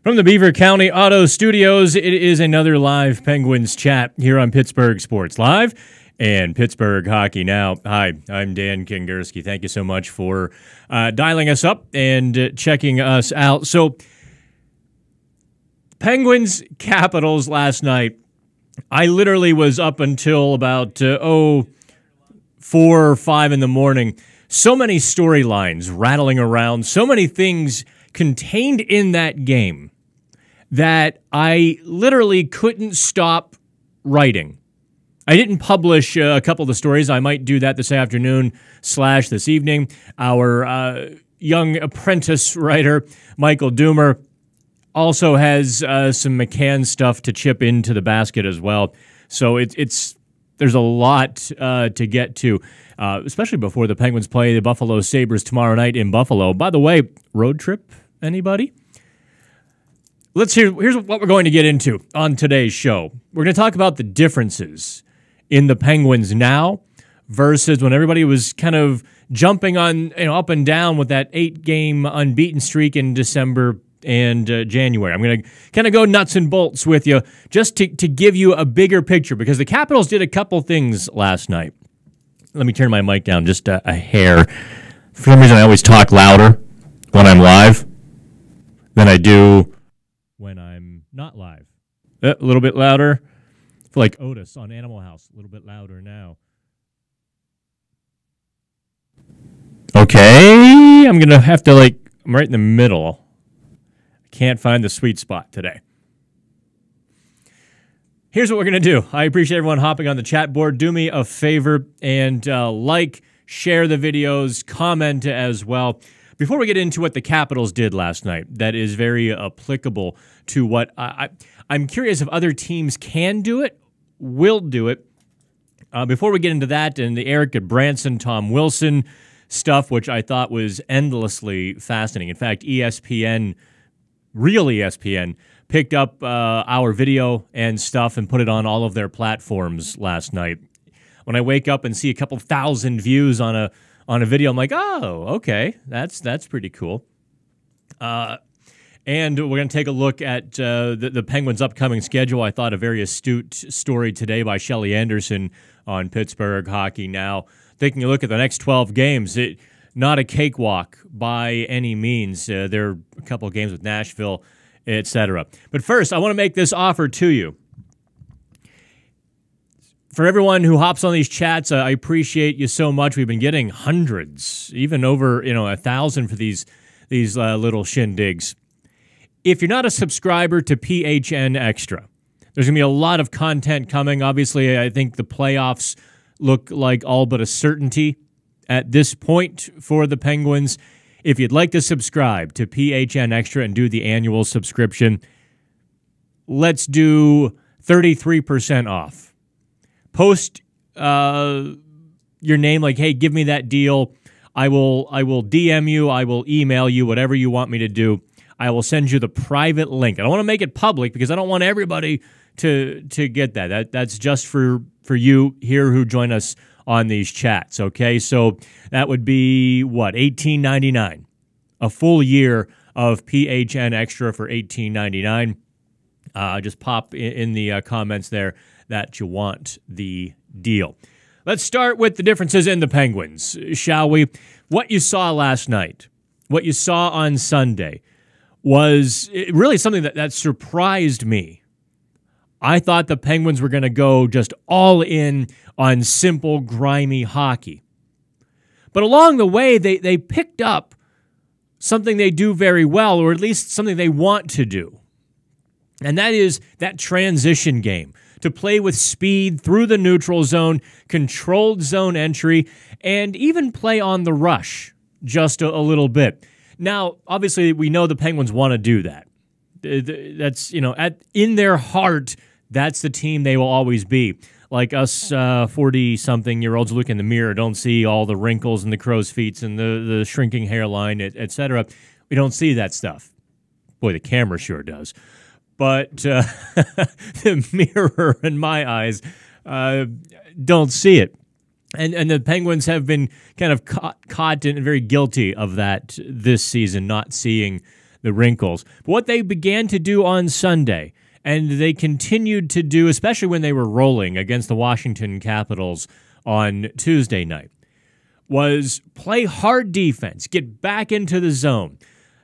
From the Beaver County Auto Studios, it is another live Penguins chat here on Pittsburgh Sports Live and Pittsburgh Hockey Now. Hi, I'm Dan Kingerski. Thank you so much for dialing us up and checking us out. So, Penguins Capitals last night. I literally was up until about 4 or 5 in the morning. So many storylines rattling around, so many things contained in that game that I literally couldn't stop writing. I didn't publish a couple of the stories. I might do that this afternoon / this evening. Our young apprentice writer, Michael Doomer, also has some McCann stuff to chip into the basket as well. So there's a lot to get to, especially before the Penguins play the Buffalo Sabres tomorrow night in Buffalo. By the way, road trip, anybody? Here's what we're going to get into on today's show. We're going to talk about the differences in the Penguins now versus when everybody was kind of jumping on, up and down with that 8-game unbeaten streak in December and January. I'm going to kind of go nuts and bolts with you just to give you a bigger picture because the Capitals did a couple things last night. Let me turn my mic down just a hair. For some reason, I always talk louder when I'm live than I do when I'm not live. A little bit louder. I feel like Otis on Animal House. A little bit louder now. Okay. I'm going to have to, I'm right in the middle. I can't find the sweet spot today. Here's what we're going to do. I appreciate everyone hopping on the chat board. Do me a favor and share the videos, comment as well. Before we get into what the Capitals did last night, that is very applicable to what I'm curious if other teams can do it, will do it. Before we get into that and the Eric Gudbranson, Tom Wilson stuff, which I thought was endlessly fascinating. In fact, ESPN, real ESPN, picked up our video and stuff and put it on all of their platforms last night. When I wake up and see a couple thousand views on a video, I'm like, oh, okay, that's pretty cool. And we're going to take a look at the Penguins' upcoming schedule. I thought a very astute story today by Shelley Anderson on Pittsburgh Hockey Now. Taking a look at the next 12 games, not a cakewalk by any means. There are a couple of games with Nashville, etc. But first, I want to make this offer to you. For everyone who hops on these chats, I appreciate you so much. We've been getting hundreds, even over 1,000 for these little shindigs. If you're not a subscriber to PHN Extra, there's going to be a lot of content coming. Obviously, I think the playoffs look like all but a certainty at this point for the Penguins. If you'd like to subscribe to PHN Extra and do the annual subscription, let's do 33% off. Post your name like, hey, give me that deal. I will DM you. I will email you, whatever you want me to do. I will send you the private link. I don't want to make it public because I don't want everybody to get that. That's just for you here who join us on these chats, okay? So that would be, $18.99. A full year of PHN Extra for $18.99. Just pop in the comments there that you want the deal. Let's start with the differences in the Penguins, shall we? What you saw last night, what you saw on Sunday, was really something that surprised me. I thought the Penguins were going to go just all in on simple, grimy hockey. But along the way, they picked up something they do very well, or at least something they want to do. And that is that transition game, to play with speed through the neutral zone, controlled zone entry, and even play on the rush just a little bit. Now, obviously, we know the Penguins want to do that. That's, in their heart, that's the team they will always be. Like us 40-something-year-olds look in the mirror, don't see all the wrinkles and the crow's feet and the shrinking hairline, etc. We don't see that stuff. Boy, the camera sure does. But the mirror in my eyes don't see it. And the Penguins have been kind of caught and very guilty of that this season, not seeing the wrinkles. But what they began to do on Sunday, and they continued to do, especially when they were rolling against the Washington Capitals on Tuesday night, was play hard defense, get back into the zone,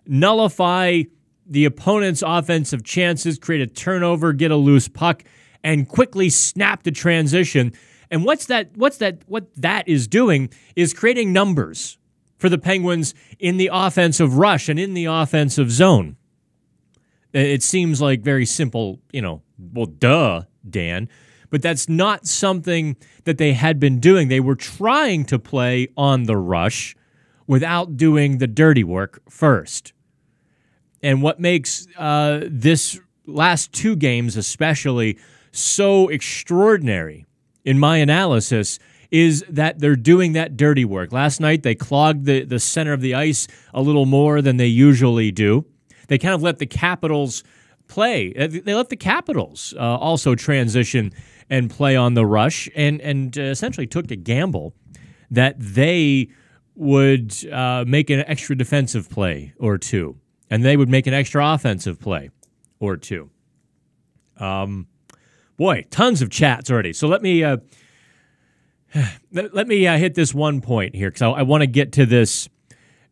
nullify the opponent's offensive chances, create a turnover, get a loose puck, and quickly snap the transition. And what that is doing is creating numbers for the Penguins in the offensive rush and in the offensive zone. It seems like very simple, well, duh, Dan, but that's not something that they had been doing. They were trying to play on the rush without doing the dirty work first. And what makes this last two games especially so extraordinary, in my analysis, is that they're doing that dirty work. Last night, they clogged the center of the ice a little more than they usually do. They kind of let the Capitals play. They let the Capitals also transition and play on the rush and essentially took a gamble that they would make an extra defensive play or two, and they would make an extra offensive play or two. Boy, tons of chats already. So let me hit this one point here because I want to get to this.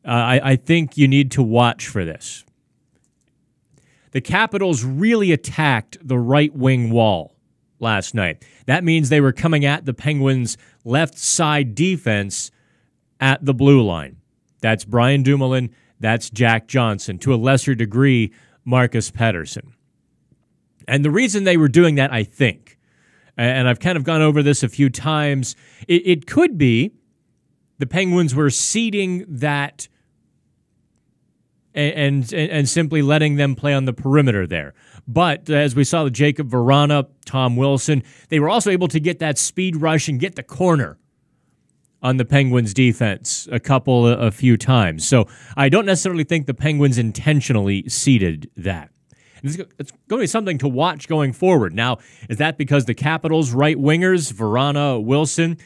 I think you need to watch for this. The Capitals really attacked the right wing wall last night. That means they were coming at the Penguins' left side defense at the blue line. That's Brian Dumoulin. That's Jack Johnson. To a lesser degree, Marcus Pettersson. And the reason they were doing that, I think, and I've kind of gone over this a few times, it could be the Penguins were seeding that and simply letting them play on the perimeter there. But as we saw with Jacob Vrana, Tom Wilson, they were also able to get that speed rush and get the corner on the Penguins' defense a few times. So I don't necessarily think the Penguins intentionally seeded that. It's going to be something to watch going forward. Now, is that because the Capitals' right wingers, Vrana, Wilson,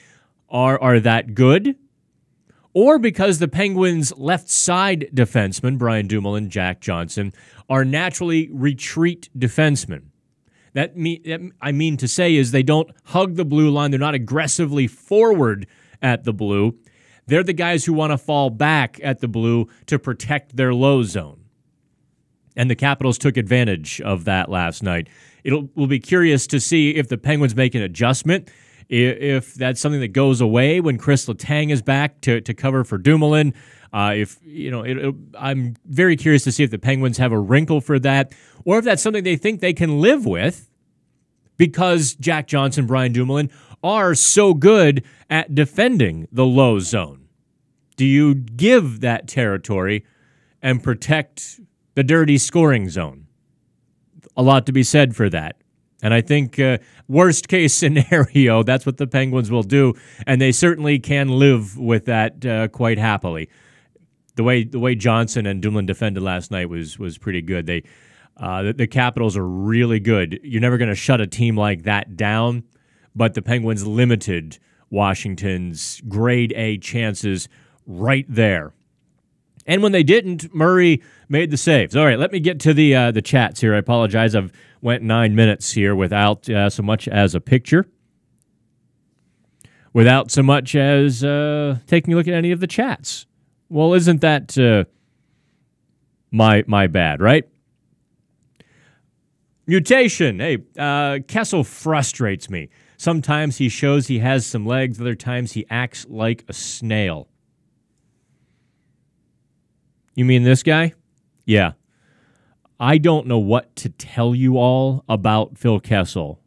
are that good? Or because the Penguins' left side defensemen, Brian Dumoulin, Jack Johnson, are naturally retreat defensemen? I mean to say is they don't hug the blue line. They're not aggressively forward at the blue. They're the guys who want to fall back at the blue to protect their low zone. And the Capitals took advantage of that last night. We'll be curious to see if the Penguins make an adjustment, if that's something that goes away when Chris Letang is back to cover for Dumoulin. I'm very curious to see if the Penguins have a wrinkle for that, or if that's something they think they can live with because Jack Johnson, Brian Dumoulin are so good at defending the low zone. Do you give that territory and protect the dirty scoring zone? A lot to be said for that. And I think worst case scenario, that's what the Penguins will do, and they certainly can live with that quite happily. The way Johnson and Dumoulin defended last night was pretty good. The Capitals are really good. You're never going to shut a team like that down, but the Penguins limited Washington's grade A chances right there. And when they didn't, Murray made the saves. All right, let me get to the chats here. I apologize. I've went 9 minutes here without so much as a picture, without so much as taking a look at any of the chats. Well, isn't that my bad, right? Mutation. Hey, Kessel frustrates me. Sometimes he shows he has some legs. Other times he acts like a snail. You mean this guy? Yeah. I don't know what to tell you all about Phil Kessel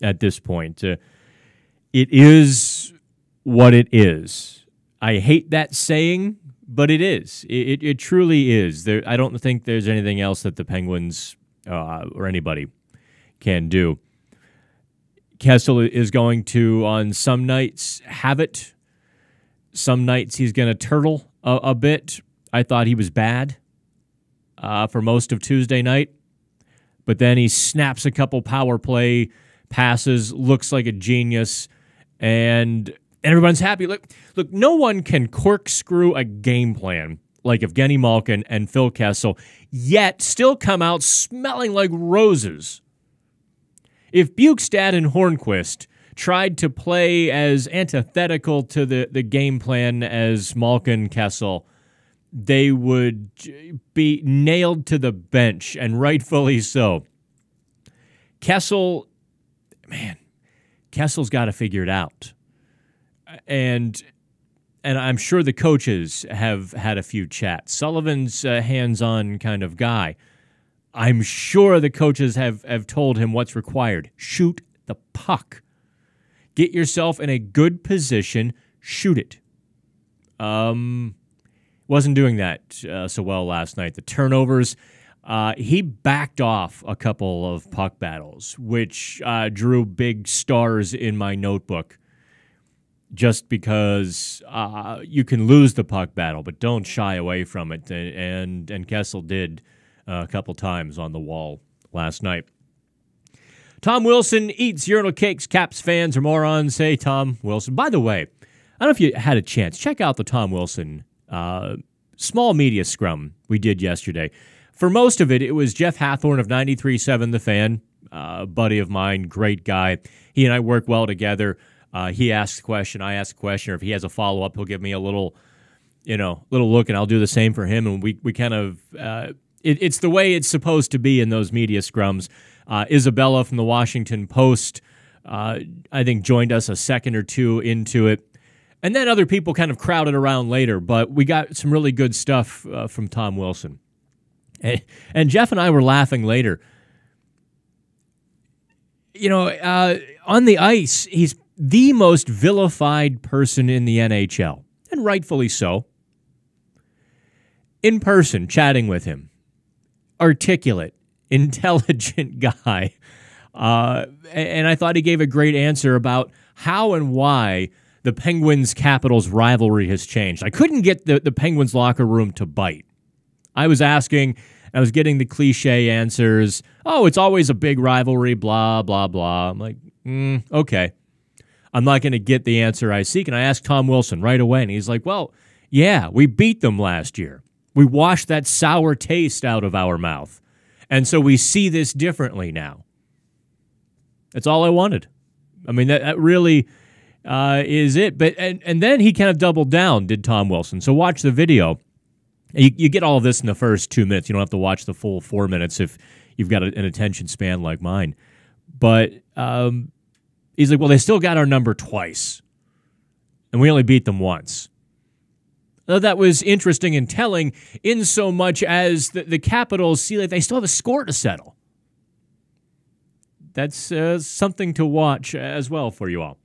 at this point. It is what it is. I hate that saying, but it is. It truly is. I don't think there's anything else that the Penguins or anybody can do. Kessel is going to, on some nights, have it. Some nights he's going to turtle a bit. I thought he was bad for most of Tuesday night, but then he snaps a couple power play passes, looks like a genius, and everyone's happy. Look, no one can corkscrew a game plan like Evgeny Malkin and Phil Kessel, yet still come out smelling like roses. If Bukestad and Hornquist tried to play as antithetical to the game plan as Malkin-Kessel, they would be nailed to the bench, and rightfully so. Kessel's got to figure it out. And I'm sure the coaches have had a few chats. Sullivan's a hands-on kind of guy. I'm sure the coaches have told him what's required. Shoot the puck. Get yourself in a good position. Shoot it. Wasn't doing that so well last night. The turnovers, he backed off a couple of puck battles, which drew big stars in my notebook. Just because you can lose the puck battle, but don't shy away from it. And Kessel did a couple times on the wall last night. Tom Wilson eats urinal cakes. Caps fans are morons, say Tom Wilson. By the way, I don't know if you had a chance. Check out the Tom Wilson small media scrum we did yesterday. For most of it, it was Jeff Hathorn of 93.7 The Fan, buddy of mine, great guy. He and I work well together. He asks a question, I ask a question, or if he has a follow-up, he'll give me a little look, and I'll do the same for him. And we kind of, it's the way it's supposed to be in those media scrums. Isabella from the Washington Post, I think, joined us a second or two into it. And then other people kind of crowded around later, but we got some really good stuff from Tom Wilson. And Jeff and I were laughing later. On the ice, he's the most vilified person in the NHL, and rightfully so. In person, chatting with him, articulate, intelligent guy. And I thought he gave a great answer about how and why the Penguins-Capitals rivalry has changed. I couldn't get the Penguins locker room to bite. I was getting the cliche answers. Oh, it's always a big rivalry, blah, blah, blah. I'm like, okay. I'm not going to get the answer I seek. And I asked Tom Wilson right away, and he's like, well, yeah, we beat them last year. We washed that sour taste out of our mouth. And so we see this differently now. That's all I wanted. I mean, that really is it. But and then he kind of doubled down, did Tom Wilson. So watch the video. You get all of this in the first 2 minutes. You don't have to watch the full 4 minutes if you've got an attention span like mine. But he's like, well, they still got our number twice, and we only beat them once. That was interesting and telling in so much as the Capitals see like they still have a score to settle. That's something to watch as well for you all.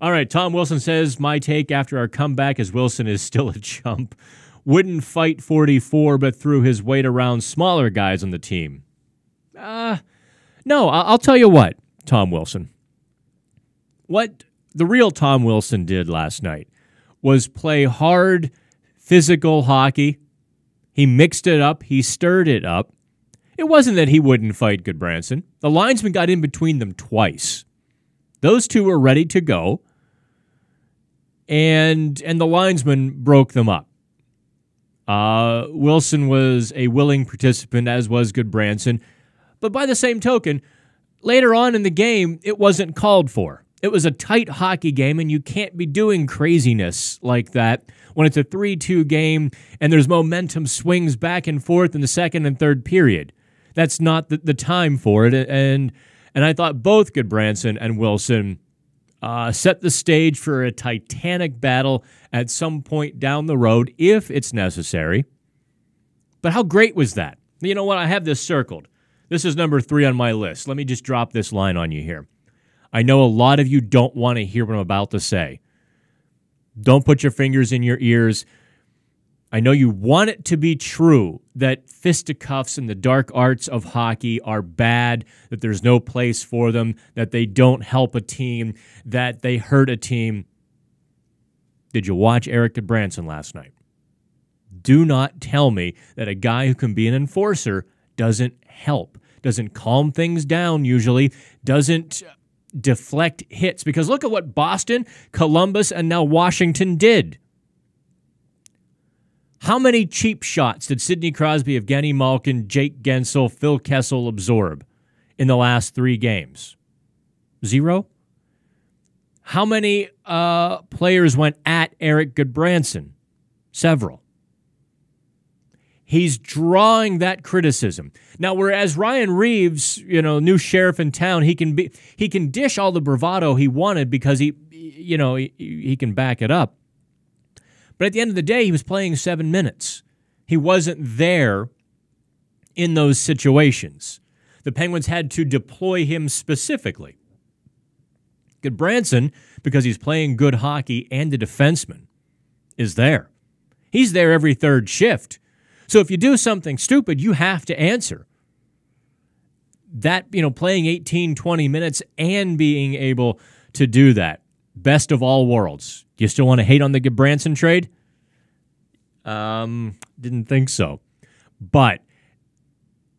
All right, Tom Wilson says, my take after our comeback is Wilson is still a chump. Wouldn't fight 44, but threw his weight around smaller guys on the team. No, I'll tell you what, Tom Wilson. What the real Tom Wilson did last night was play hard, physical hockey. He mixed it up. He stirred it up. It wasn't that he wouldn't fight Gudbranson. The linesman got in between them twice. Those two were ready to go, and the linesman broke them up. Wilson was a willing participant, as was Gudbranson. But by the same token, later on in the game, it wasn't called for. It was a tight hockey game, and you can't be doing craziness like that when it's a 3-2 game and there's momentum swings back and forth in the second and third period. That's not the time for it. And I thought both Gudbranson and Wilson set the stage for a titanic battle at some point down the road, if it's necessary. But how great was that? You know what? I have this circled. This is number 3 on my list. Let me just drop this line on you here. I know a lot of you don't want to hear what I'm about to say. Don't put your fingers in your ears. I know you want it to be true that fisticuffs and the dark arts of hockey are bad, that there's no place for them, that they don't help a team, that they hurt a team. Did you watch Eric Gudbranson last night? Do not tell me that a guy who can be an enforcer doesn't help, doesn't calm things down usually, doesn't deflect hits. Because look at what Boston, Columbus, and now Washington did. How many cheap shots did Sidney Crosby, Evgeny Malkin, Jake Gensel, Phil Kessel absorb in the last 3 games? 0? How many players went at Eric Gudbranson? Several. He's drawing that criticism. Now, whereas Ryan Reeves, new sheriff in town, he can dish all the bravado he wanted because he can back it up. But at the end of the day, he was playing 7 minutes. He wasn't there in those situations. The Penguins had to deploy him specifically. Gudbranson, because he's playing good hockey and a defenseman, is there. He's there every third shift. So if you do something stupid, you have to answer. That, playing 18, 20 minutes and being able to do that. Best of all worlds. Do you still want to hate on the Gudbranson trade? Didn't think so. But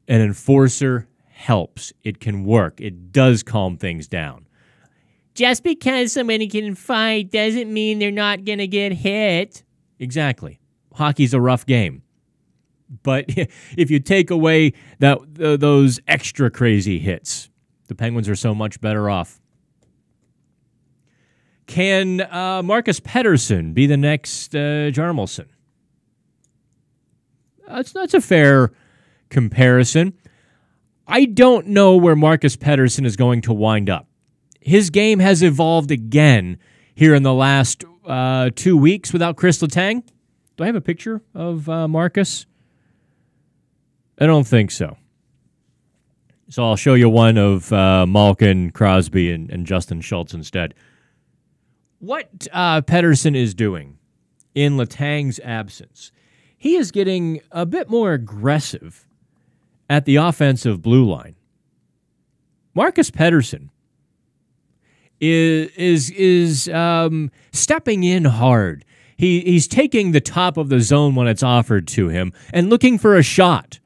an enforcer helps. It can work. It does calm things down. Just because somebody can fight doesn't mean they're not going to get hit. Exactly. Hockey's a rough game. But if you take away those extra crazy hits, the Penguins are so much better off. Can Marcus Pettersson be the next Jarmelson? That's a fair comparison. I don't know where Marcus Pettersson is going to wind up. His game has evolved again here in the last 2 weeks without Chris Letang. Do I have a picture of Marcus? I don't think so. So I'll show you one of Malkin, Crosby, and Justin Schultz instead. What Pettersson is doing in Letang's absence, he is getting a bit more aggressive at the offensive blue line. Marcus Pettersson is stepping in hard. He's taking the top of the zone when it's offered to him and looking for a shot.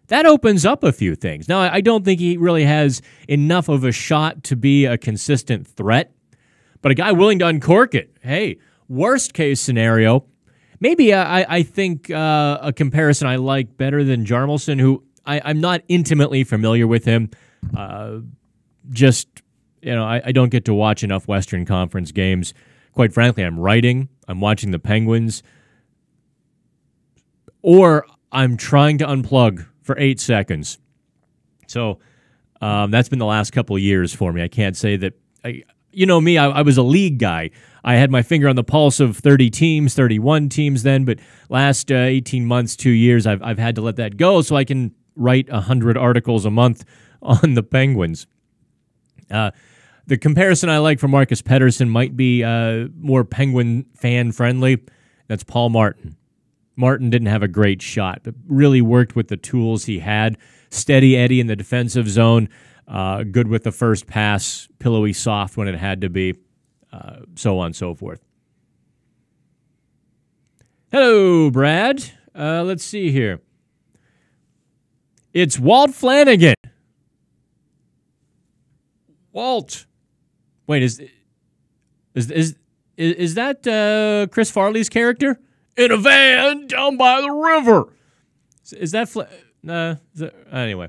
That opens up a few things. Now, I don't think he really has enough of a shot to be a consistent threat, but a guy willing to uncork it. Hey, worst case scenario, maybe I think a comparison I like better than Jarmelson, who I'm not intimately familiar with him. I don't get to watch enough Western Conference games. Quite frankly, I'm writing, I'm watching the Penguins, or I'm trying to unplug for 8 seconds. So that's been the last couple of years for me. I can't say that. I was a league guy. I had my finger on the pulse of 30 teams, 31 teams then, but last 18 months, 2 years, I've had to let that go so I can write 100 articles a month on the Penguins. The comparison I like for Marcus Pettersson might be more Penguin fan-friendly. That's Paul Martin. Martin didn't have a great shot, but really worked with the tools he had. Steady Eddie in the defensive zone, good with the first pass, pillowy soft when it had to be, so on and so forth. Hello, Brad. Let's see here. It's Walt Flanagan. Walt. Wait, is that Chris Farley's character? In a van down by the river. Is that anyway?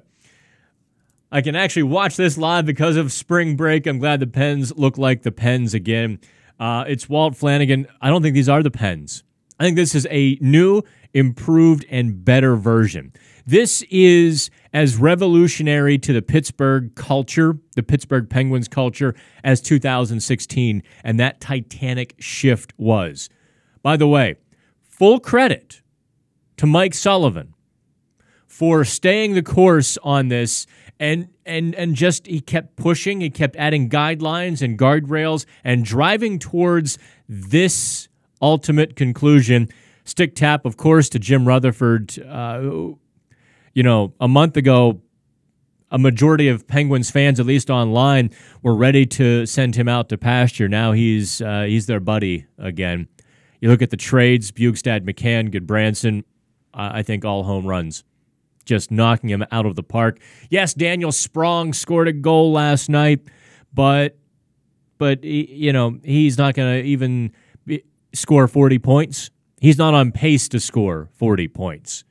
I can actually watch this live because of spring break. I'm glad the Pens look like the Pens again. It's Walt Flanagan. I don't think these are the Pens. I think this is a new, improved, and better version. This is as revolutionary to the Pittsburgh culture, the Pittsburgh Penguins culture, as 2016, and that titanic shift was. By the way, full credit to Mike Sullivan for staying the course on this, and just he kept pushing, he kept adding guidelines and guardrails and driving towards this ultimate conclusion. Stick tap, of course, to Jim Rutherford. A month ago, a majority of Penguins fans, at least online, were ready to send him out to pasture. Now he's their buddy again. You look at the trades, Bjugstad, McCann, Gudbranson, I think all home runs. Just knocking him out of the park. Yes, Daniel Sprong scored a goal last night, but he's not going to even score 40 points He's not on pace to score 40 points.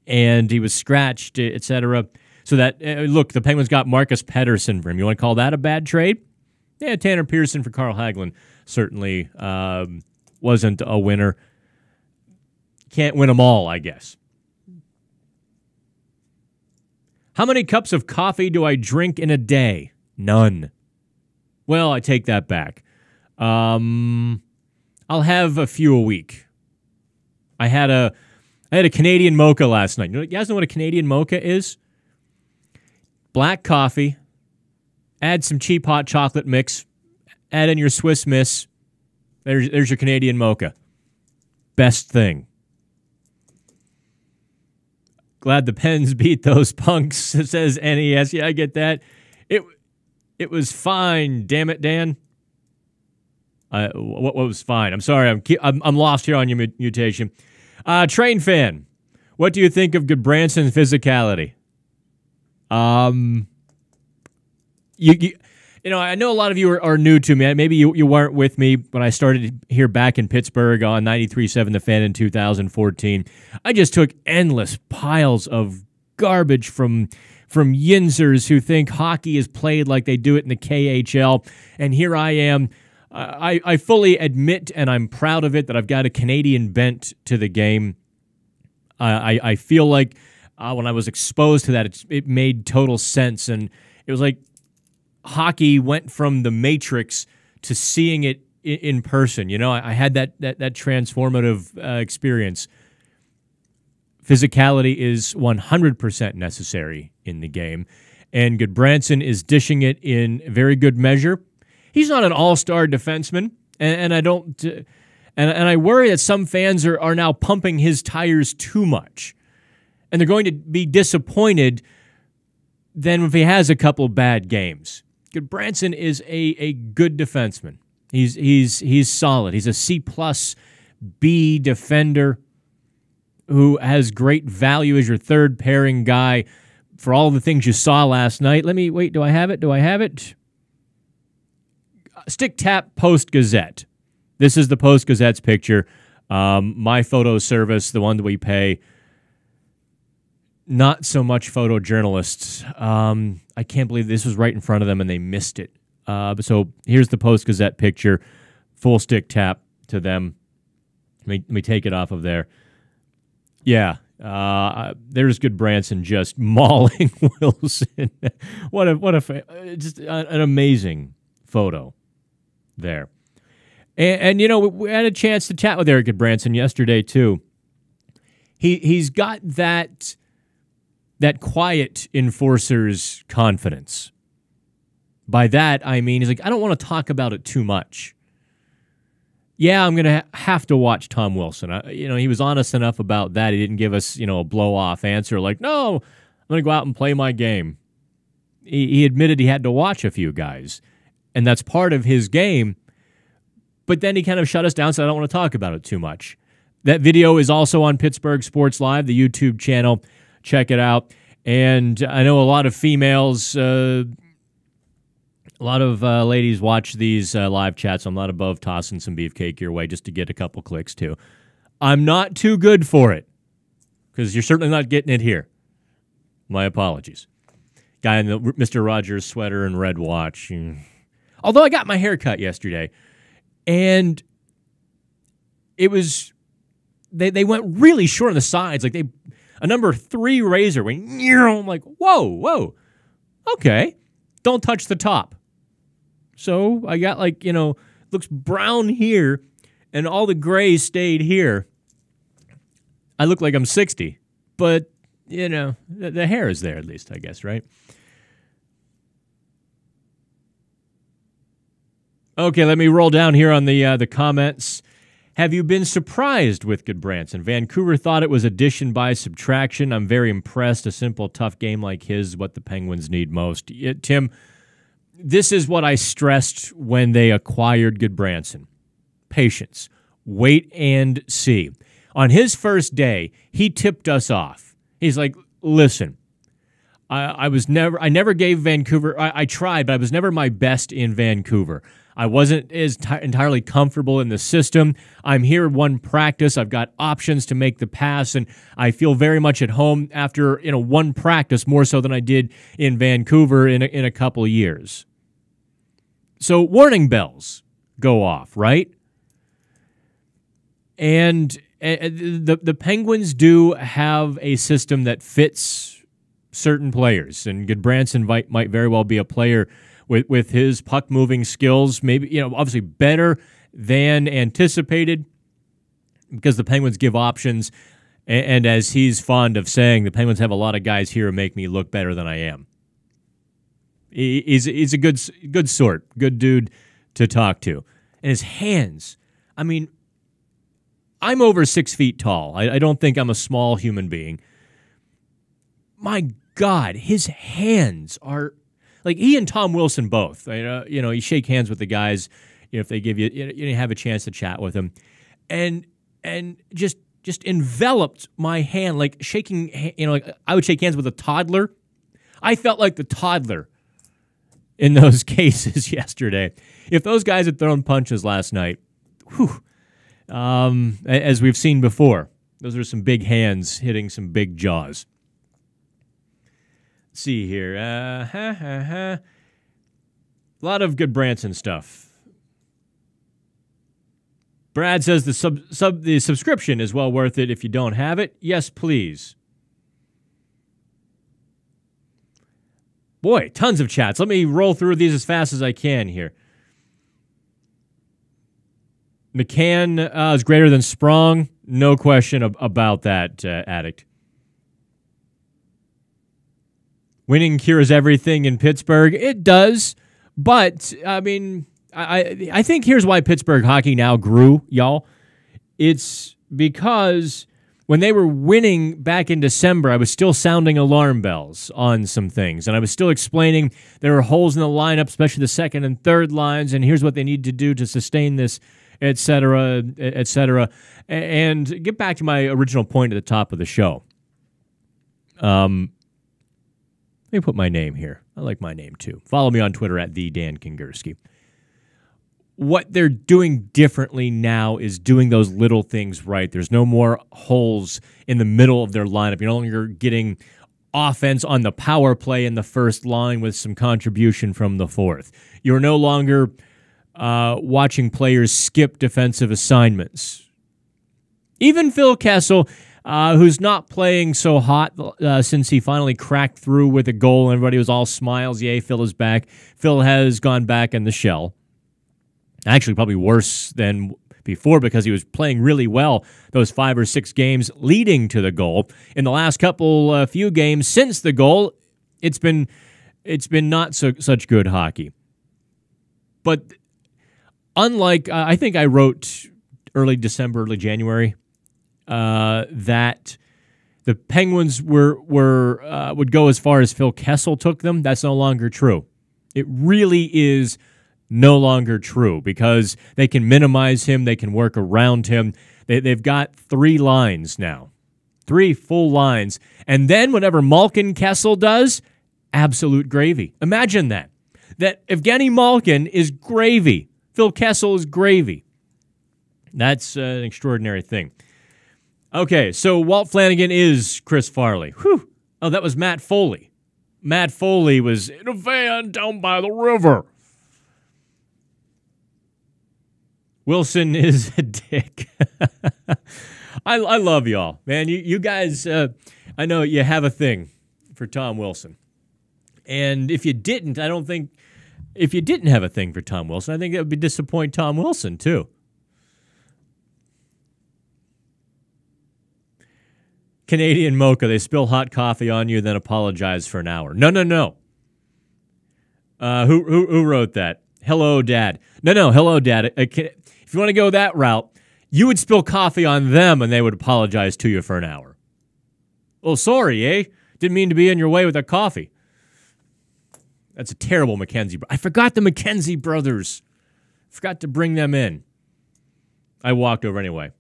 And he was scratched, etc. So that, look, the Penguins got Marcus Pettersson for him. You want to call that a bad trade? Yeah, Tanner Pearson for Carl Hagelin certainly wasn't a winner. Can't win them all, I guess. How many cups of coffee do I drink in a day? None. Well, I take that back. I'll have a few a week. I had a Canadian mocha last night. You guys know what a Canadian mocha is? Black coffee, add some cheap hot chocolate mix, add in your Swiss Miss. There's your Canadian mocha. Best thing. Glad the Pens beat those punks, says NES. Yeah, I get that. It was fine, damn it, Dan. What was fine? I'm sorry, I'm lost here on your mutation. Train fan, what do you think of Gudbranson's physicality? You know, I know a lot of you are new to me. Maybe you weren't with me when I started here back in Pittsburgh on 93.7 The Fan in 2014. I just took endless piles of garbage from Yinzers who think hockey is played like they do it in the KHL. And here I am. I fully admit, and I'm proud of it, that I've got a Canadian bent to the game. I feel like when I was exposed to that, it made total sense. And it was like hockey went from the Matrix to seeing it in person. You know, I had that transformative experience. Physicality is 100% necessary in the game, and Gudbranson is dishing it in very good measure. He's not an all-star defenseman, and I don't, and I worry that some fans are now pumping his tires too much, and they're going to be disappointed then if he has a couple bad games. Gudbranson is a good defenseman. He's solid. He's a C+B defender who has great value as your third pairing guy for all the things you saw last night. Wait, do I have it? Stick Tap Post-Gazette. This is the Post-Gazette's picture. My photo service, the one that we pay. Not so much photojournalists. I can't believe this was right in front of them and they missed it. So here's the Post-Gazette picture. Full stick tap to them. Let me take it off of there. Yeah, there's Gudbranson just mauling Wilson. Just an amazing photo there. And you know, we had a chance to chat with Eric Gudbranson yesterday too. He's got that quiet enforcer's confidence. By that, I mean, he's like, I don't want to talk about it too much. Yeah, I'm going to have to watch Tom Wilson. He was honest enough about that. He didn't give us, a blow-off answer like, no, I'm going to go out and play my game. He admitted he had to watch a few guys, and that's part of his game. But then he kind of shut us down, so I don't want to talk about it too much. That video is also on Pittsburgh Sports Live, the YouTube channel. Check it out. And I know a lot of females, a lot of ladies watch these live chats. I'm not above tossing some beefcake your way just to get a couple clicks, too. I'm not too good for it because you're certainly not getting it here. My apologies. Guy in the Mr. Rogers sweater and red watch. Although I got my hair cut yesterday, and it was, they went really short on the sides. Like a number 3 razor went, I'm like, whoa, okay. Don't touch the top. So I got looks brown here, and all the gray stayed here. I look like I'm 60, but, the hair is there at least, I guess, right? Okay, let me roll down here on the comments. Have you been surprised with Gudbranson? Vancouver thought it was addition by subtraction. I'm very impressed. A simple, tough game like his is what the Penguins need most. Tim, this is what I stressed when they acquired Gudbranson. Patience. Wait and see. On his first day, he tipped us off. He's like, listen, I never gave Vancouver, I tried, but I was never my best in Vancouver. I wasn't as entirely comfortable in the system. I'm here one practice. I've got options to make the pass, and I feel very much at home after one practice, more so than I did in Vancouver in a couple of years. So warning bells go off, right? And the Penguins do have a system that fits certain players, and Gudbranson might very well be a player with his puck-moving skills, maybe, obviously better than anticipated, because the Penguins give options, and as he's fond of saying, the Penguins have a lot of guys here who make me look better than I am. He's a good sort, good dude to talk to. And his hands, I mean, I'm over 6 feet tall. I don't think I'm a small human being. My God, his hands are like he and Tom Wilson both. You shake hands with the guys if they give you have a chance to chat with them, and just enveloped my hand like shaking. Like I would shake hands with a toddler. I felt like the toddler in those cases yesterday. If those guys had thrown punches last night, whew, as we've seen before, those are some big hands hitting some big jaws. Let's see here. A lot of Gudbranson stuff. Brad says the subscription is well worth it if you don't have it. Yes, please. Boy, tons of chats. Let me roll through these as fast as I can here. McCann is greater than Sprong. No question about that, Addict. Winning cures everything in Pittsburgh. It does, but, I mean, I think here's why Pittsburgh hockey now grew, y'all. It's because when they were winning back in December, I was still sounding alarm bells on some things, and I was still explaining there are holes in the lineup, especially the second and third lines, and here's what they need to do to sustain this, et cetera, et cetera. And get back to my original point at the top of the show. Let me put my name here. I like my name too. Follow me on Twitter at @DanKingerski. What they're doing differently now is doing those little things right. There's no more holes in the middle of their lineup. You're no longer getting offense on the power play in the first line with some contribution from the fourth. You're no longer watching players skip defensive assignments. Even Phil Kessel, who's not playing so hot since he finally cracked through with a goal. Everybody was all smiles. Yay, Phil is back. Phil has gone back in the shell. Actually, probably worse than before because he was playing really well those 5 or 6 games leading to the goal. In the last few games since the goal, it's been not such good hockey. But unlike, I think I wrote early December, early January, that the Penguins would go as far as Phil Kessel took them. That's no longer true. It really is no longer true because they can minimize him. They can work around him. They've got 3 lines now, 3 full lines. And then whatever Malkin-Kessel does, absolute gravy. Imagine that Evgeny Malkin is gravy. Phil Kessel is gravy. That's an extraordinary thing. Okay, so Walt Flanagan is Chris Farley. Whew. Oh, that was Matt Foley. Matt Foley was in a van down by the river. Wilson is a dick. I love y'all, man. You guys, I know you have a thing for Tom Wilson. And if you didn't, if you didn't have a thing for Tom Wilson, I think that would disappoint Tom Wilson, too. Canadian Mocha, they spill hot coffee on you, then apologize for an hour. No. Who wrote that? Hello, Dad. No, hello, Dad. If you want to go that route, you would spill coffee on them and they would apologize to you for an hour. Oh, sorry, eh? Didn't mean to be in your way with that coffee. That's a terrible McKenzie. I forgot the McKenzie brothers. Forgot to bring them in. I walked over anyway.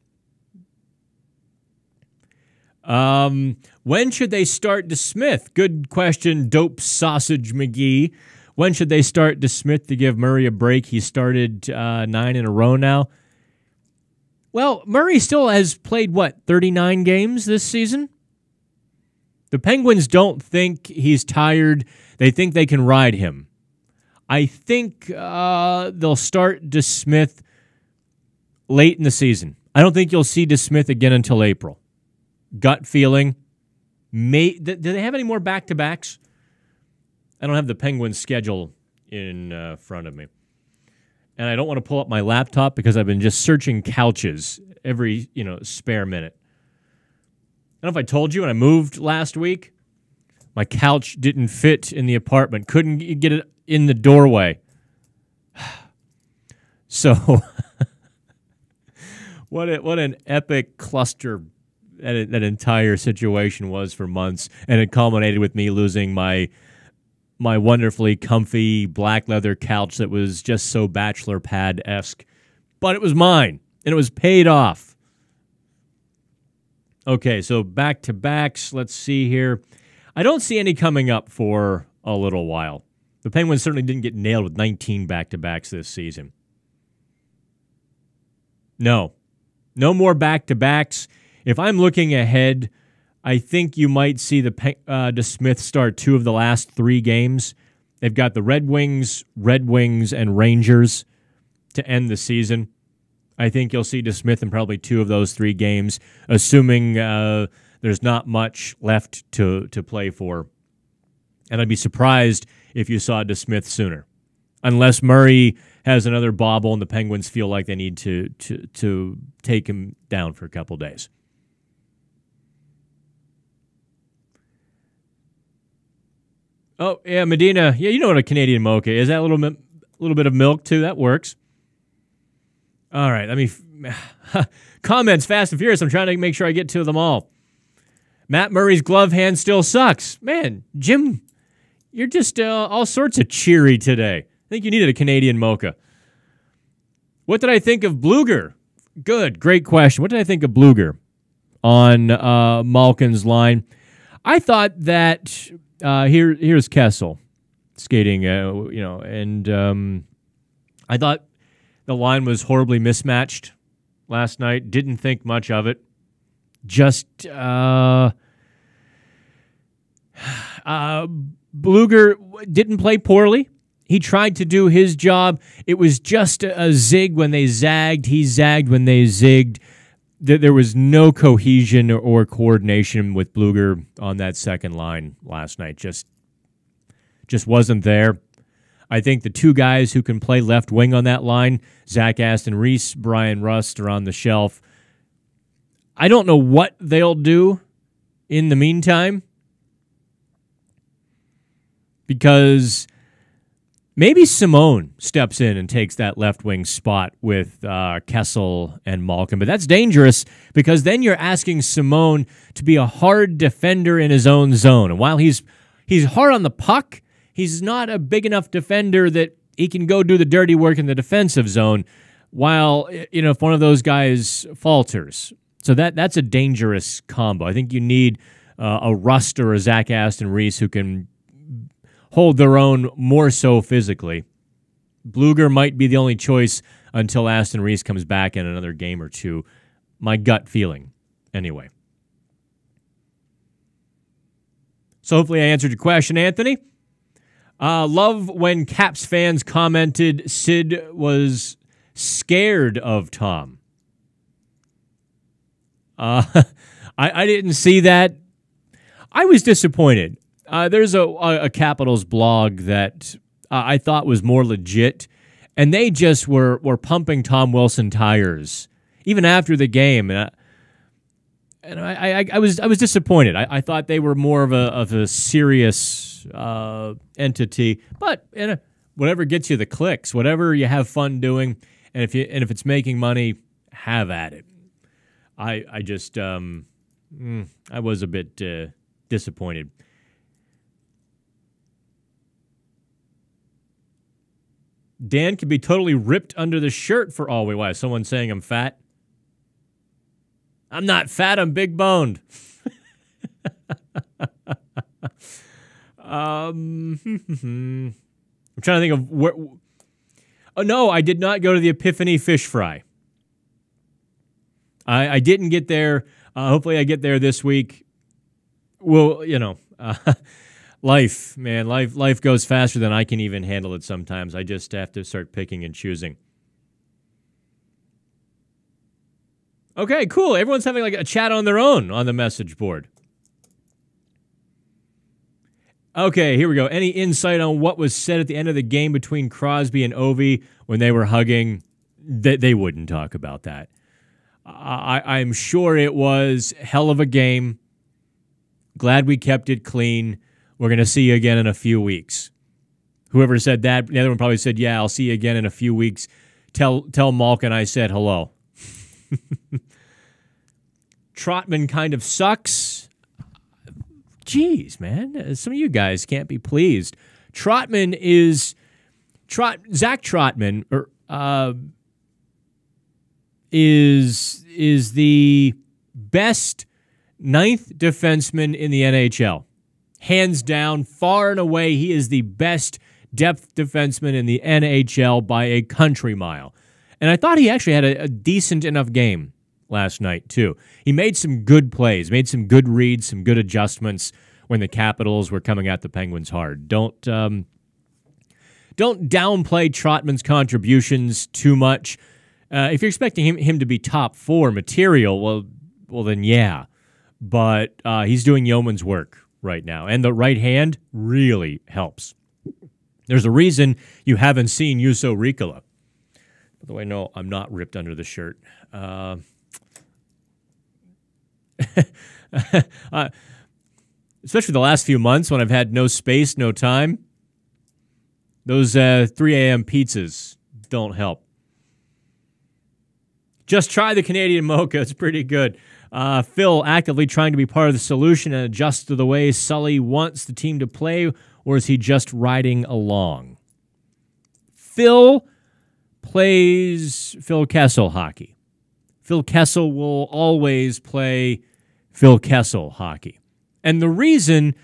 When should they start DeSmith? Good question, Dope Sausage McGee. When should they start DeSmith to give Murray a break? He started 9 in a row now. Well, Murray still has played, 39 games this season? The Penguins don't think he's tired. They think they can ride him. I think they'll start DeSmith late in the season. I don't think you'll see DeSmith again until April. Gut feeling. Do they have any more back-to-backs? I don't have the Penguins' schedule in front of me. And I don't want to pull up my laptop because I've been just searching couches every, spare minute. I don't know if I told you when I moved last week, my couch didn't fit in the apartment. Couldn't get it in the doorway. So, what an epic cluster that entire situation was for months. And it culminated with me losing my wonderfully comfy black leather couch that was just so bachelor pad-esque. But it was mine, and it was paid off. Okay, so back-to-backs. Let's see here. I don't see any coming up for a little while. The Penguins certainly didn't get nailed with 19 back-to-backs this season. No more back-to-backs. If I'm looking ahead, I think you might see the DeSmith start 2 of the last 3 games. They've got the Red Wings, and Rangers to end the season. I think you'll see DeSmith in probably 2 of those 3 games, assuming there's not much left to play for. And I'd be surprised if you saw DeSmith sooner, unless Murray has another bobble and the Penguins feel like they need to take him down for a couple days. Oh, yeah, Medina. Yeah, you know what a Canadian mocha is. That little bit of milk, too. That works. All right, let me... Comments, fast and furious. I'm trying to make sure I get to them all. Matt Murray's glove hand still sucks. Man, Jim, you're just all sorts of cheery today. I think you needed a Canadian mocha. What did I think of Bluger? Good, great question. What did I think of Bluger on Malkin's line? I thought that... here's Kessel skating, and I thought the line was horribly mismatched last night. Didn't think much of it. Just Bluger didn't play poorly. He tried to do his job. It was just a zig when they zagged. He zagged when they zigged. There was no cohesion or coordination with Bluger on that second line last night. Just wasn't there. I think the 2 guys who can play left wing on that line, Zach Aston Reese, Brian Rust, are on the shelf. I don't know what they'll do in the meantime, because maybe Simone steps in and takes that left wing spot with Kessel and Malkin. But that's dangerous, because then you're asking Simone to be a hard defender in his own zone. And while he's hard on the puck, he's not a big enough defender that he can go do the dirty work in the defensive zone while, if one of those guys falters. So that's a dangerous combo. I think you need a Rust or a Zach Aston Reese who can hold their own more so physically. Bluger might be the only choice until Aston Reese comes back in another game or 2. My gut feeling, anyway. So hopefully I answered your question, Anthony. Love when Caps fans commented Sid was scared of Tom. I didn't see that. I was disappointed. There's a Capitals blog that I thought was more legit, and they just were pumping Tom Wilson tires even after the game, and I was disappointed. I thought they were more of a serious entity, but whatever gets you the clicks, whatever you have fun doing, and if it's making money, have at it. I just I was a bit disappointed. Dan could be totally ripped under the shirt for all we know. Someone's saying I'm fat. I'm not fat, I'm big boned. trying to think of where. Oh, no, I did not go to the Epiphany Fish Fry. I didn't get there. Hopefully I get there this week. Well, life, man. Life goes faster than I can even handle it sometimes. I just have to start picking and choosing. Okay, cool. Everyone's having like a chat on their own on the message board. Okay, here we go. Any insight on what was said at the end of the game between Crosby and Ovi when they were hugging? They wouldn't talk about that. I'm sure it was hell of a game. Glad we kept it clean. We're going to see you again in a few weeks. Whoever said that, the other one probably said, yeah, I'll see you again in a few weeks. Tell Malkin I said hello. Trotman kind of sucks. Jeez, man. Some of you guys can't be pleased. Zach Trotman is the best ninth defenseman in the NHL. Hands down, far and away, he is the best depth defenseman in the NHL by a country mile. And I thought he actually had a decent enough game last night, too. He made some good plays, made some good reads, some good adjustments when the Capitals were coming at the Penguins hard. Don't downplay Trotman's contributions too much. If you're expecting him to be top four material, well then yeah. But he's doing yeoman's work right now. And the right hand really helps. There's a reason you haven't seen Juuso Riikola. By the way, no, I'm not ripped under the shirt. Especially the last few months when I've had no space, no time. Those 3 a.m. pizzas don't help. Just try the Canadian mocha. It's pretty good. Phil actively trying to be part of the solution and adjust to the way Sully wants the team to play, or is he just riding along? Phil plays Phil Kessel hockey. Phil Kessel will always play Phil Kessel hockey. And the reason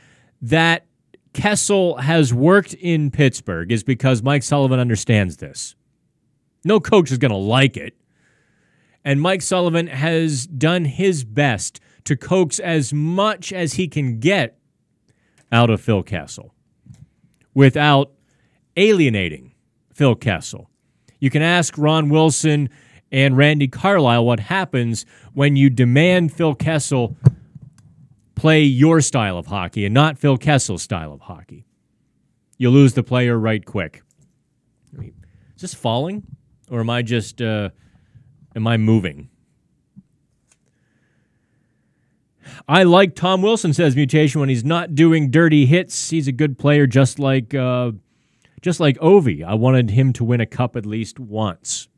that Kessel has worked in Pittsburgh is because Mike Sullivan understands this. No coach is going to like it. And Mike Sullivan has done his best to coax as much as he can get out of Phil Kessel without alienating Phil Kessel. You can ask Ron Wilson and Randy Carlyle what happens when you demand Phil Kessel play your style of hockey and not Phil Kessel's style of hockey. You lose the player right quick. Is this falling? Or am I just, am I moving? I like Tom Wilson, says Mutation, when he's not doing dirty hits. He's a good player, just like Ovi. I wanted him to win a cup at least once.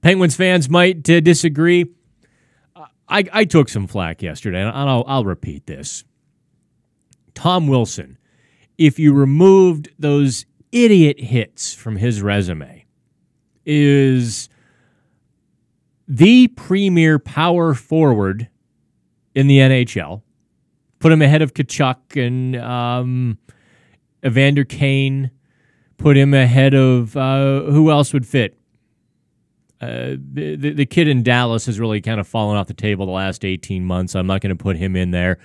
Penguins fans might disagree. I took some flack yesterday, and I'll repeat this. Tom Wilson, if you removed those idiot hits from his resume, is the premier power forward in the NHL. Put him ahead of Tkachuk and Evander Kane. Put him ahead of who else would fit? The kid in Dallas has really kind of fallen off the table the last 18 months. I'm not going to put him in there.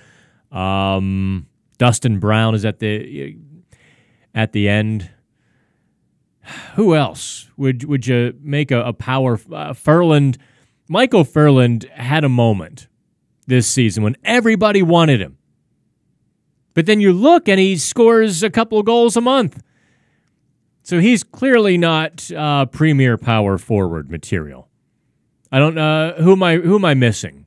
Dustin Brown is at the end. Who else would you make a power? Ferland, Michael Ferland had a moment this season when everybody wanted him. But then you look and he scores a couple of goals a month. So he's clearly not premier power forward material. I don't know who am I missing?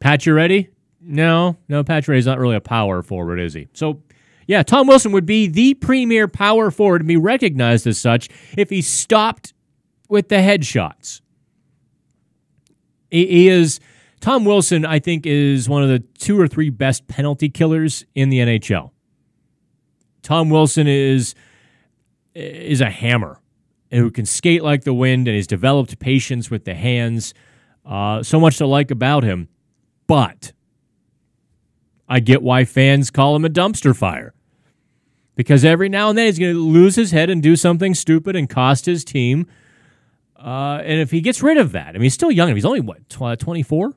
Pacioretty? No, Pacioretty's not really a power forward, is he? So yeah, Tom Wilson would be the premier power forward and be recognized as such if he stopped with the headshots. He is Tom Wilson, I think, is one of the 2 or 3 best penalty killers in the NHL. Tom Wilson is a hammer who can skate like the wind and has developed patience with the hands. So much to like about him. But I get why fans call him a dumpster fire. because every now and then he's going to lose his head and do something stupid and cost his team. And if he gets rid of that, I mean, he's still young. He's only, what, 24?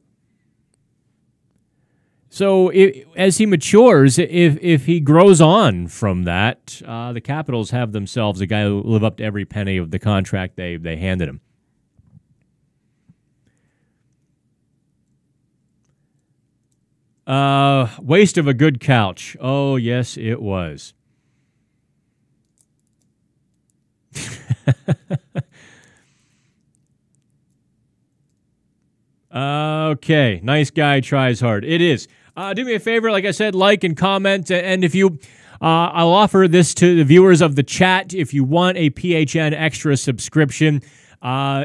So as he matures, if he grows on from that, the Capitals have themselves a guy who will live up to every penny of the contract they handed him. Waste of a good couch. Oh, yes, it was. Okay, nice guy tries hard. It is. Do me a favor, like I said, like and comment, and if you, I'll offer this to the viewers of the chat. If you want a PHN Extra subscription,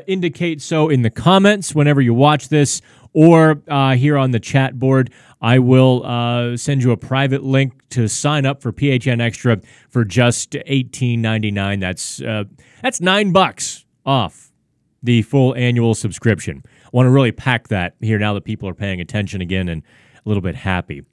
indicate so in the comments whenever you watch this, or here on the chat board. I will send you a private link to sign up for PHN Extra for just $18.99. That's $9 off the full annual subscription. I want to really pack that here now that people are paying attention again and a little bit happy.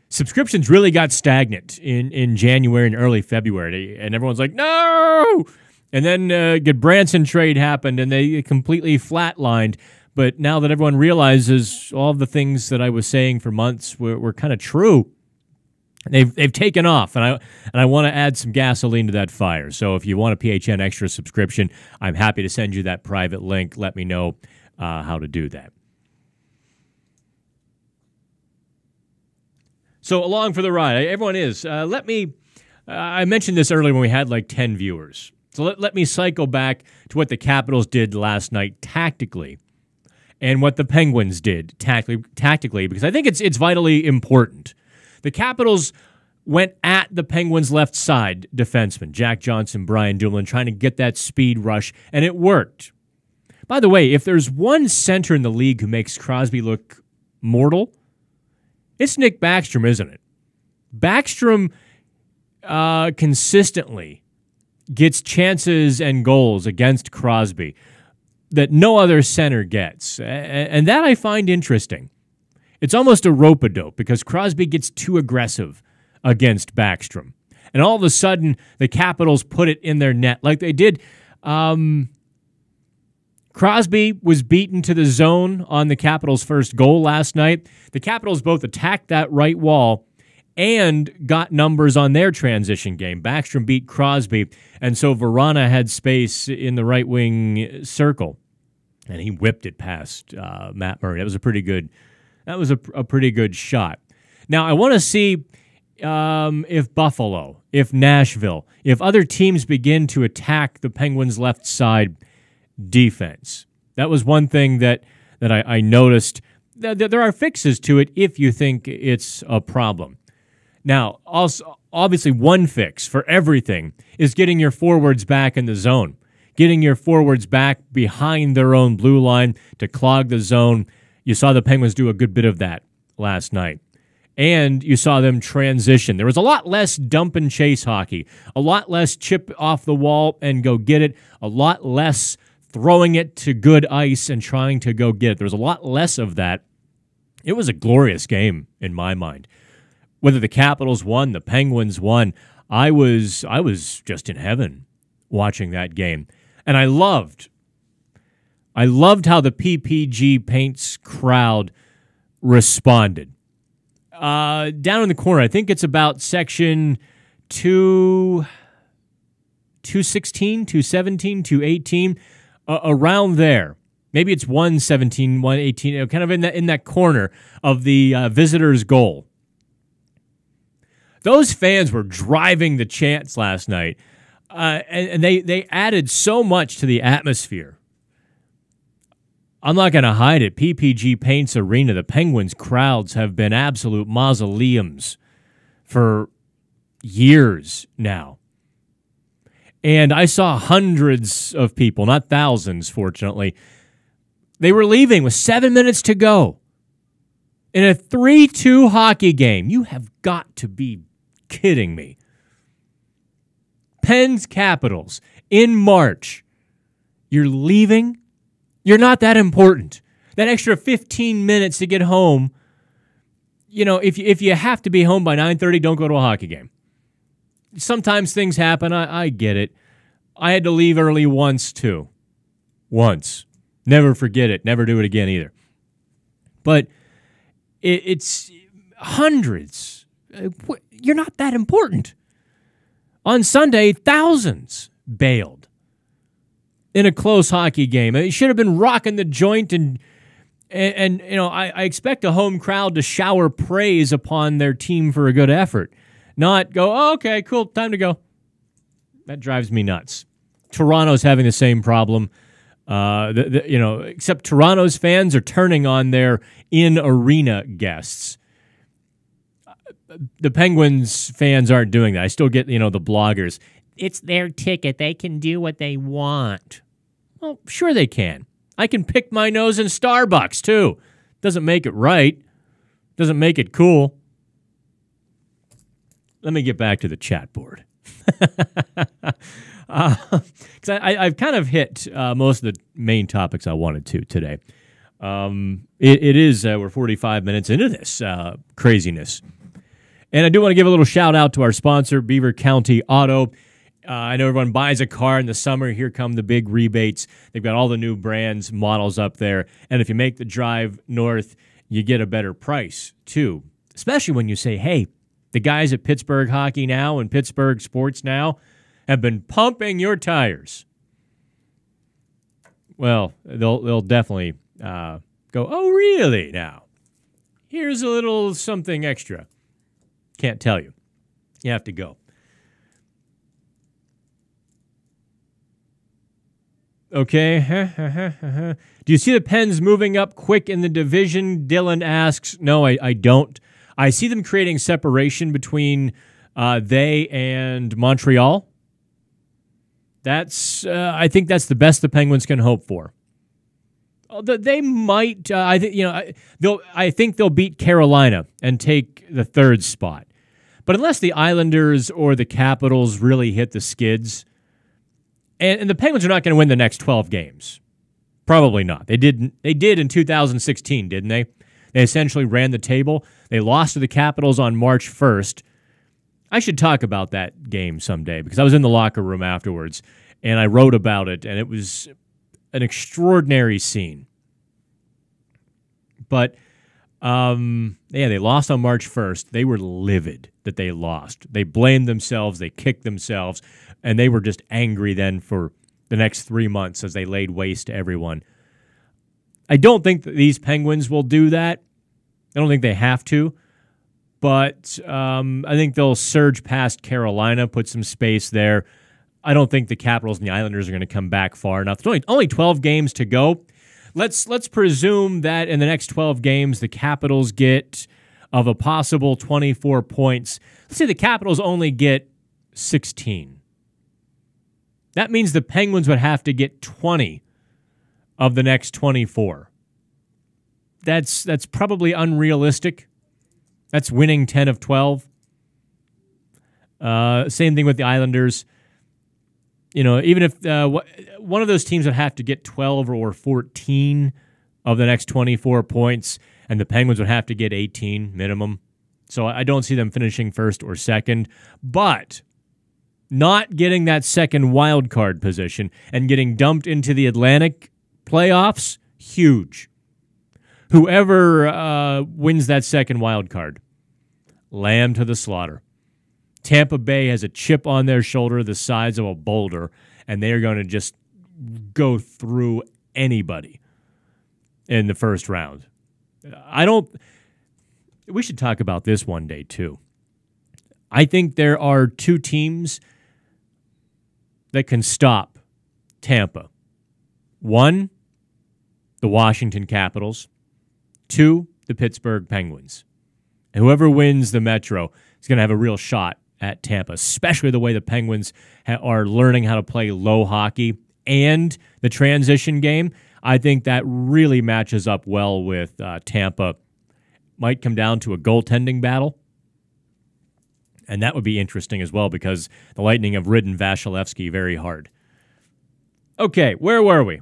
Subscriptions really got stagnant in January and early February, and everyone's like, no! And then Gudbranson trade happened, and they completely flatlined. But now that everyone realizes all the things that I was saying for months were kind of true, they've taken off, and I want to add some gasoline to that fire. So if you want a PHN Extra subscription, I'm happy to send you that private link. Let me know how to do that. So along for the ride, everyone is. I mentioned this earlier when we had like 10 viewers. So let me cycle back to what the Capitals did last night tactically, and what the Penguins did tactically, because I think it's vitally important. The Capitals went at the Penguins' left side defenseman, Jack Johnson, Brian Dumoulin, trying to get that speed rush, and it worked. By the way, if there's one center in the league who makes Crosby look mortal, it's Nick Backstrom, isn't it? Backstrom consistently gets chances and goals against Crosby that no other center gets. And that I find interesting. It's almost a rope-a-dope because Crosby gets too aggressive against Backstrom. And all of a sudden, the Capitals put it in their net like they did. Crosby was beaten to the zone on the Capitals' first goal last night. The Capitals both attacked that right wall and got numbers on their transition game. Backstrom beat Crosby, and so Verana had space in the right wing circle, and he whipped it past Matt Murray. That was a pretty good. That was a pretty good shot. Now I want to see if Buffalo, if Nashville, if other teams begin to attack the Penguins' left side defense. That was one thing that I noticed. There are fixes to it if you think it's a problem. Now, also, obviously, one fix for everything is getting your forwards back in the zone, getting your forwards back behind their own blue line to clog the zone. You saw the Penguins do a good bit of that last night. And you saw them transition. There was a lot less dump and chase hockey, a lot less chip off the wall and go get it, a lot less throwing it to good ice and trying to go get it. There was a lot less of that. It was a glorious game in my mind. Whether the Capitals won, the Penguins won, I was just in heaven watching that game. And I loved how the PPG Paints crowd responded. Down in the corner, I think it's about section 216, 217, 218, around there. Maybe it's 117, 118, kind of in that corner of the visitors' goal. Those fans were driving the chants last night, and they added so much to the atmosphere. I'm not going to hide it. PPG Paints Arena, the Penguins crowds have been absolute mausoleums for years now. And I saw hundreds of people, not thousands, fortunately. They were leaving with 7 minutes to go in a 3-2 hockey game. You have got to be kidding me. Pens Capitals in March. You're leaving? You're not that important. That extra 15 minutes to get home, you know, if you have to be home by 9:30, don't go to a hockey game. sometimes things happen. I get it. I had to leave early once, too. Once. Never forget it. Never do it again either. But it's hundreds. You're not that important. On Sunday, thousands bailed in a close hockey game. It should have been rocking the joint, and you know, I expect a home crowd to shower praise upon their team for a good effort, not go, oh, okay, cool, time to go. That drives me nuts. Toronto's having the same problem. You know, except Toronto's fans are turning on their in-arena guests. The Penguins fans aren't doing that. I still get, you know, the bloggers. It's their ticket. They can do what they want. Well, sure they can. I can pick my nose in Starbucks, too. Doesn't make it right. Doesn't make it cool. Let me get back to the chat board. Because I've kind of hit most of the main topics I wanted to today. It is, we're 45 minutes into this craziness. And I do want to give a little shout out to our sponsor, Beaver County Auto. I know everyone buys a car in the summer. Here come the big rebates. They've got all the new brands, models up there. And if you make the drive north, you get a better price, too. Especially when you say, hey, the guys at Pittsburgh Hockey Now and Pittsburgh Sports Now have been pumping your tires. Well, they'll definitely go, oh, really now? Here's a little something extra. Can't tell you. You have to go. Okay. Do you see the Pens moving up quick in the division? Dylan asks. No, I don't. I see them creating separation between they and Montreal. I think that's the best the Penguins can hope for. They might. I think they'll beat Carolina and take the third spot. But unless the Islanders or the Capitals really hit the skids, and the Penguins are not going to win the next 12 games. Probably not. They did in 2016, didn't they? They essentially ran the table. They lost to the Capitals on March 1st. I should talk about that game someday because I was in the locker room afterwards, and I wrote about it, and it was an extraordinary scene. But, they lost on March 1st. They were livid that they lost. They blamed themselves. They kicked themselves, and they were just angry then for the next 3 months as they laid waste to everyone. I don't think that these Penguins will do that. I don't think they have to. But I think they'll surge past Carolina, put some space there. I don't think the Capitals and the Islanders are going to come back far enough. There's only 12 games to go. Let's presume that in the next 12 games, the Capitals get, of a possible 24 points, let's say the Capitals only get 16. That means the Penguins would have to get 20 of the next 24. That's probably unrealistic. That's winning 10 of 12. Same thing with the Islanders. You know, even if one of those teams would have to get 12 or 14 of the next 24 points, and the Penguins would have to get 18 minimum. So I don't see them finishing first or second. But not getting that second wild card position and getting dumped into the Atlantic playoffs, huge. Whoever wins that second wild card, lamb to the slaughter. Tampa Bay has a chip on their shoulder the size of a boulder, and they are going to just go through anybody in the first round. We should talk about this one day, too. I think there are two teams that can stop Tampa. One, the Washington Capitals. Two, the Pittsburgh Penguins. And whoever wins the Metro is going to have a real shot at Tampa, especially the way the Penguins are learning how to play low hockey and the transition game. I think that really matches up well with Tampa. Might come down to a goaltending battle. And that would be interesting as well because the Lightning have ridden Vasilevsky very hard. Okay, where were we?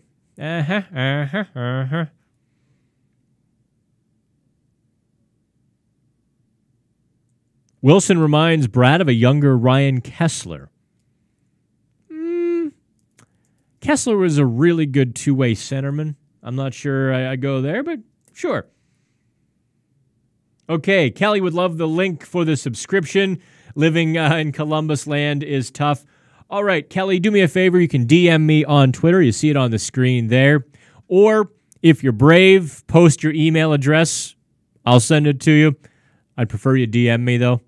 Wilson reminds Brad of a younger Ryan Kessler. Kessler was a really good two-way centerman. I'm not sure I go there, but sure. Okay, Kelly would love the link for the subscription. Living in Columbus land is tough. All right, Kelly, do me a favor. You can DM me on Twitter. You see it on the screen there. Or if you're brave, post your email address. I'll send it to you. I'd prefer you DM me, though.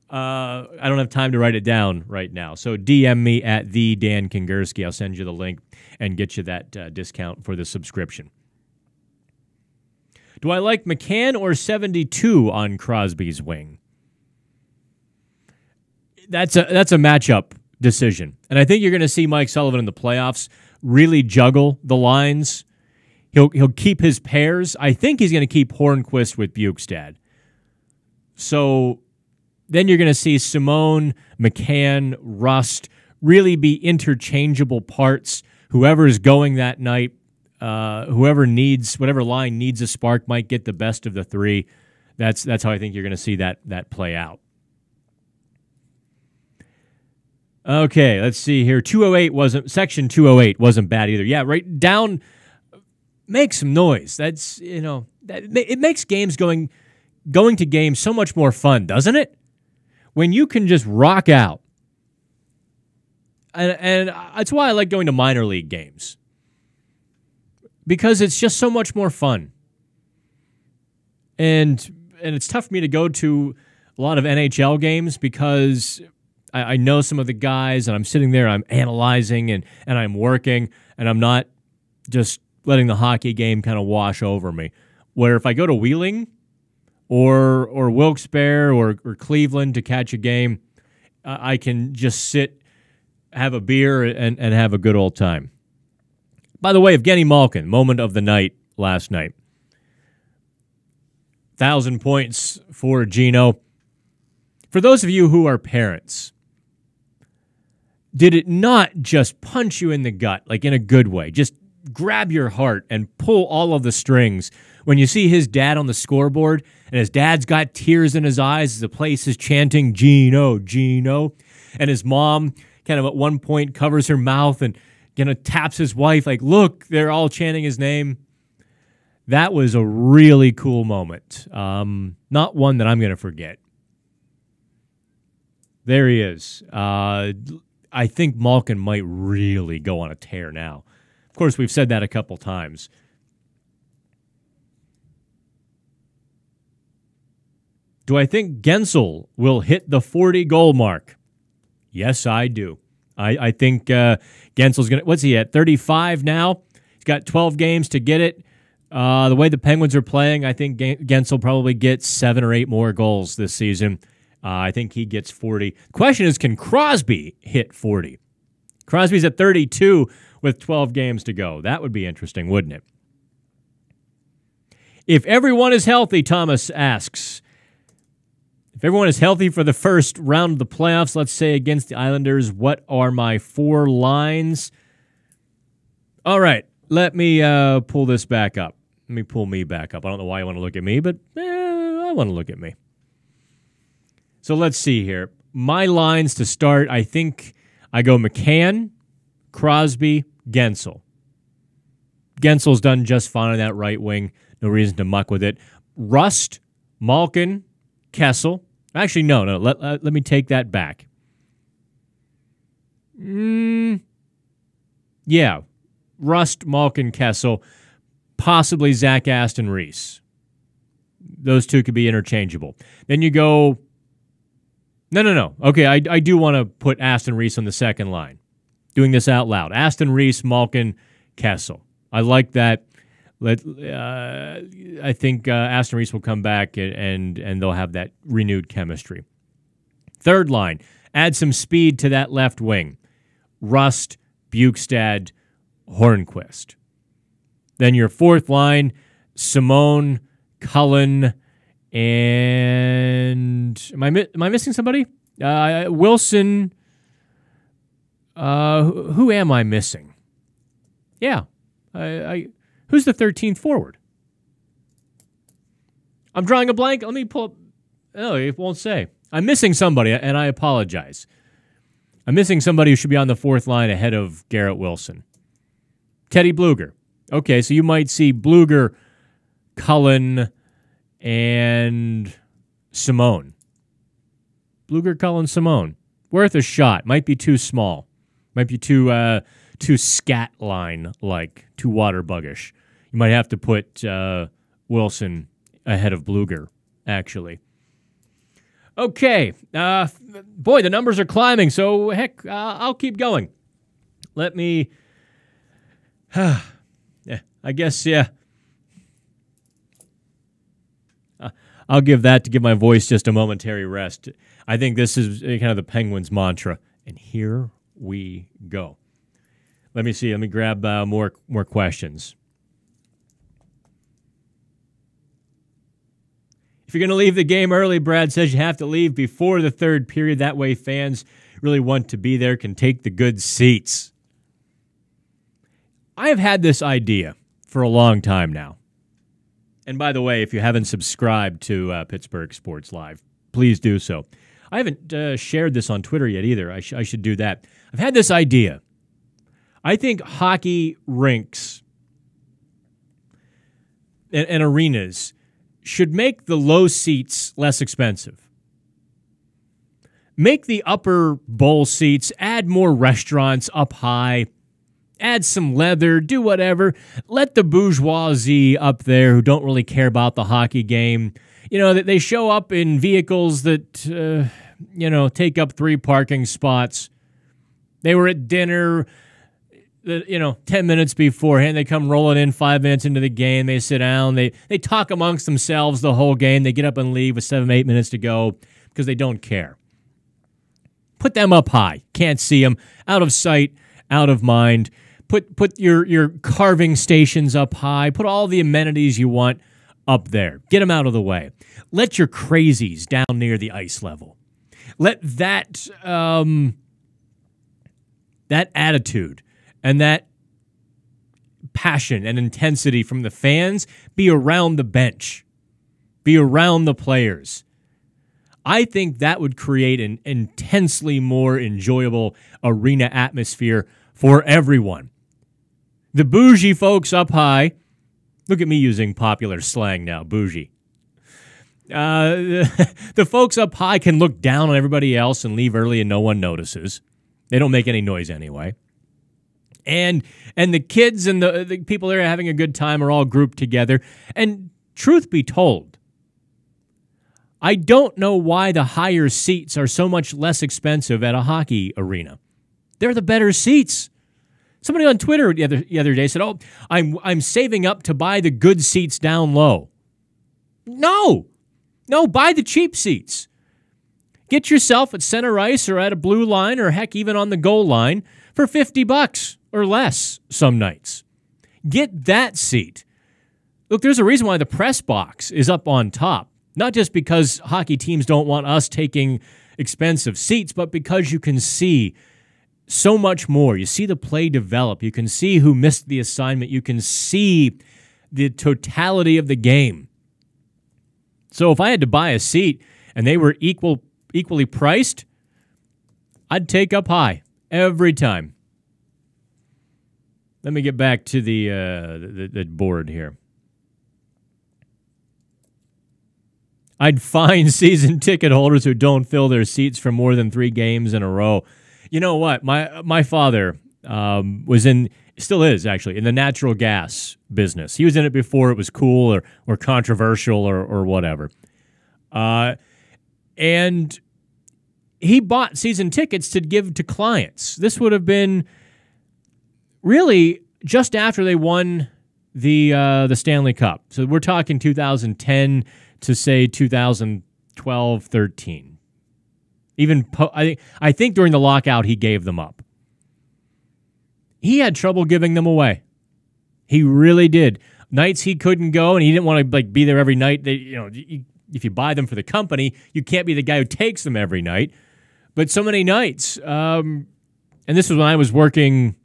I don't have time to write it down right now. So DM me at the Dan Kingerski. I'll send you the link and get you that discount for the subscription. Do I like McCann or 72 on Crosby's wing? That's a matchup decision. And I think you're going to see Mike Sullivan in the playoffs really juggle the lines. He'll keep his pairs. I think he's going to keep Hornquist with Bukestad. So then you're going to see Simone, McCann, Rust really be interchangeable parts. Whoever's going that night, whatever line needs a spark might get the best of the three. That's how I think you're going to see that play out. Okay, let's see here. Section 208 wasn't bad either. Yeah, right down. Make some noise. That's it makes games going to games so much more fun, doesn't it? When you can just rock out. And that's why I like going to minor league games. Because it's just so much more fun. And it's tough for me to go to a lot of NHL games because I know some of the guys and I'm sitting there, I'm analyzing and I'm working and I'm not just letting the hockey game kind of wash over me. Where if I go to Wheeling or Wilkes-Barre or Cleveland to catch a game, I can just sit, have a beer, and have a good old time. By the way, Evgeny Malkin, moment of the night last night. 1,000 points for Gino. For those of you who are parents, did it not just punch you in the gut, like in a good way, just grab your heart and pull all of the strings when you see his dad on the scoreboard and his dad's got tears in his eyes as the place is chanting, Gino, Gino, and his mom kind of at one point covers her mouth and taps his wife like, look, they're all chanting his name. That was a really cool moment. Not one that I'm going to forget. There he is. I think Malkin might really go on a tear now. Of course, we've said that a couple times. Do I think Guentzel will hit the 40-goal mark? Yes, I do. I think Gensel's going to... What's he at, 35 now? He's got 12 games to get it. The way the Penguins are playing, I think Guentzel probably gets 7 or 8 more goals this season. I think he gets 40. The question is, can Crosby hit 40? Crosby's at 32 with 12 games to go. That would be interesting, wouldn't it? If everyone is healthy, Thomas asks, if everyone is healthy for the first round of the playoffs, let's say against the Islanders, what are my 4 lines? All right, let me pull this back up. Let me pull me back up. I don't know why you want to look at me, but I want to look at me. So let's see here. My lines to start, I think I go McCann, Crosby, Guentzel. Gensel's done just fine on that right wing. No reason to muck with it. Rust, Malkin, Kessel. Actually, no. Let me take that back. Yeah. Rust, Malkin, Kessel. Possibly Zach Aston Reese. Those two could be interchangeable. Then you go... No. Okay, I do want to put Aston Reese on the second line. Doing this out loud. Aston Reese, Malkin, Kessel. I like that. I think Aston Reese will come back and they'll have that renewed chemistry. Third line, add some speed to that left wing. Rust, Bukestad, Hornquist. Then your fourth line, Simone, Cullen, and am I missing somebody? Wilson. Who am I missing? Yeah, who's the 13th forward? I'm drawing a blank. Let me pull up. No, it won't say. I'm missing somebody, and I apologize. I'm missing somebody who should be on the fourth line ahead of Garrett Wilson. Teddy Bluger. Okay, so you might see Bluger, Cullen, and Simone. Bluger, Cullen, Simone. Worth a shot. Might be too small. Might be too scat line-like, too water buggish. You might have to put Wilson ahead of Bluger, actually. Okay. Boy, the numbers are climbing, so heck, I'll keep going. Let me... I guess, yeah. I'll give that to give my voice just a momentary rest. I think this is kind of the Penguins' mantra. And here we go. Let me see. Let me grab more questions. If you're going to leave the game early, Brad says you have to leave before the third period. That way fans really want to be there, can take the good seats. I have had this idea for a long time now. And by the way, if you haven't subscribed to Pittsburgh Sports Live, please do so. I haven't shared this on Twitter yet either. I should do that. I've had this idea. I think hockey rinks and arenas should make the low seats less expensive. Make the upper bowl seats, add more restaurants up high, add some leather, do whatever. Let the bourgeoisie up there who don't really care about the hockey game, that they show up in vehicles that, take up 3 parking spots. They were at dinner, 10 minutes beforehand. They come rolling in 5 minutes into the game. They sit down. They talk amongst themselves the whole game. They get up and leave with 7, 8 minutes to go because they don't care. Put them up high. Can't see them. Out of sight, out of mind. Put your carving stations up high. Put all the amenities you want up there. Get them out of the way. Let your crazies down near the ice level. Let that attitude and that passion and intensity from the fans be around the bench, be around the players. I think that would create an intensely more enjoyable arena atmosphere for everyone. The bougie folks up high, look at me using popular slang now, bougie. The folks up high can look down on everybody else and leave early and no one notices. They don't make any noise anyway. And the kids and the people that are having a good time are all grouped together. And truth be told, I don't know why the higher seats are so much less expensive at a hockey arena. They're the better seats. Somebody on Twitter the other day said, "Oh, I'm saving up to buy the good seats down low." No, buy the cheap seats. Get yourself at center ice or at a blue line or heck even on the goal line for $50 or less some nights. Get that seat. Look, there's a reason why the press box is up on top. Not just because hockey teams don't want us taking expensive seats, but because you can see so much more. You see the play develop. You can see who missed the assignment. You can see the totality of the game. So if I had to buy a seat and they were equally priced, I'd take up high every time. Let me get back to the board here. I'd fine season ticket holders who don't fill their seats for more than 3 games in a row. You know what? My father still is actually, in the natural gas business. He was in it before it was cool or controversial or whatever. And he bought season tickets to give to clients. This would have been really just after they won the Stanley Cup. So we're talking 2010 to say 2012, 13. Even I think during the lockout he gave them up. He had trouble giving them away. He really did. Nights he couldn't go, and he didn't want to be there every night. If you buy them for the company, you can't be the guy who takes them every night. But so many nights, and this was when I was working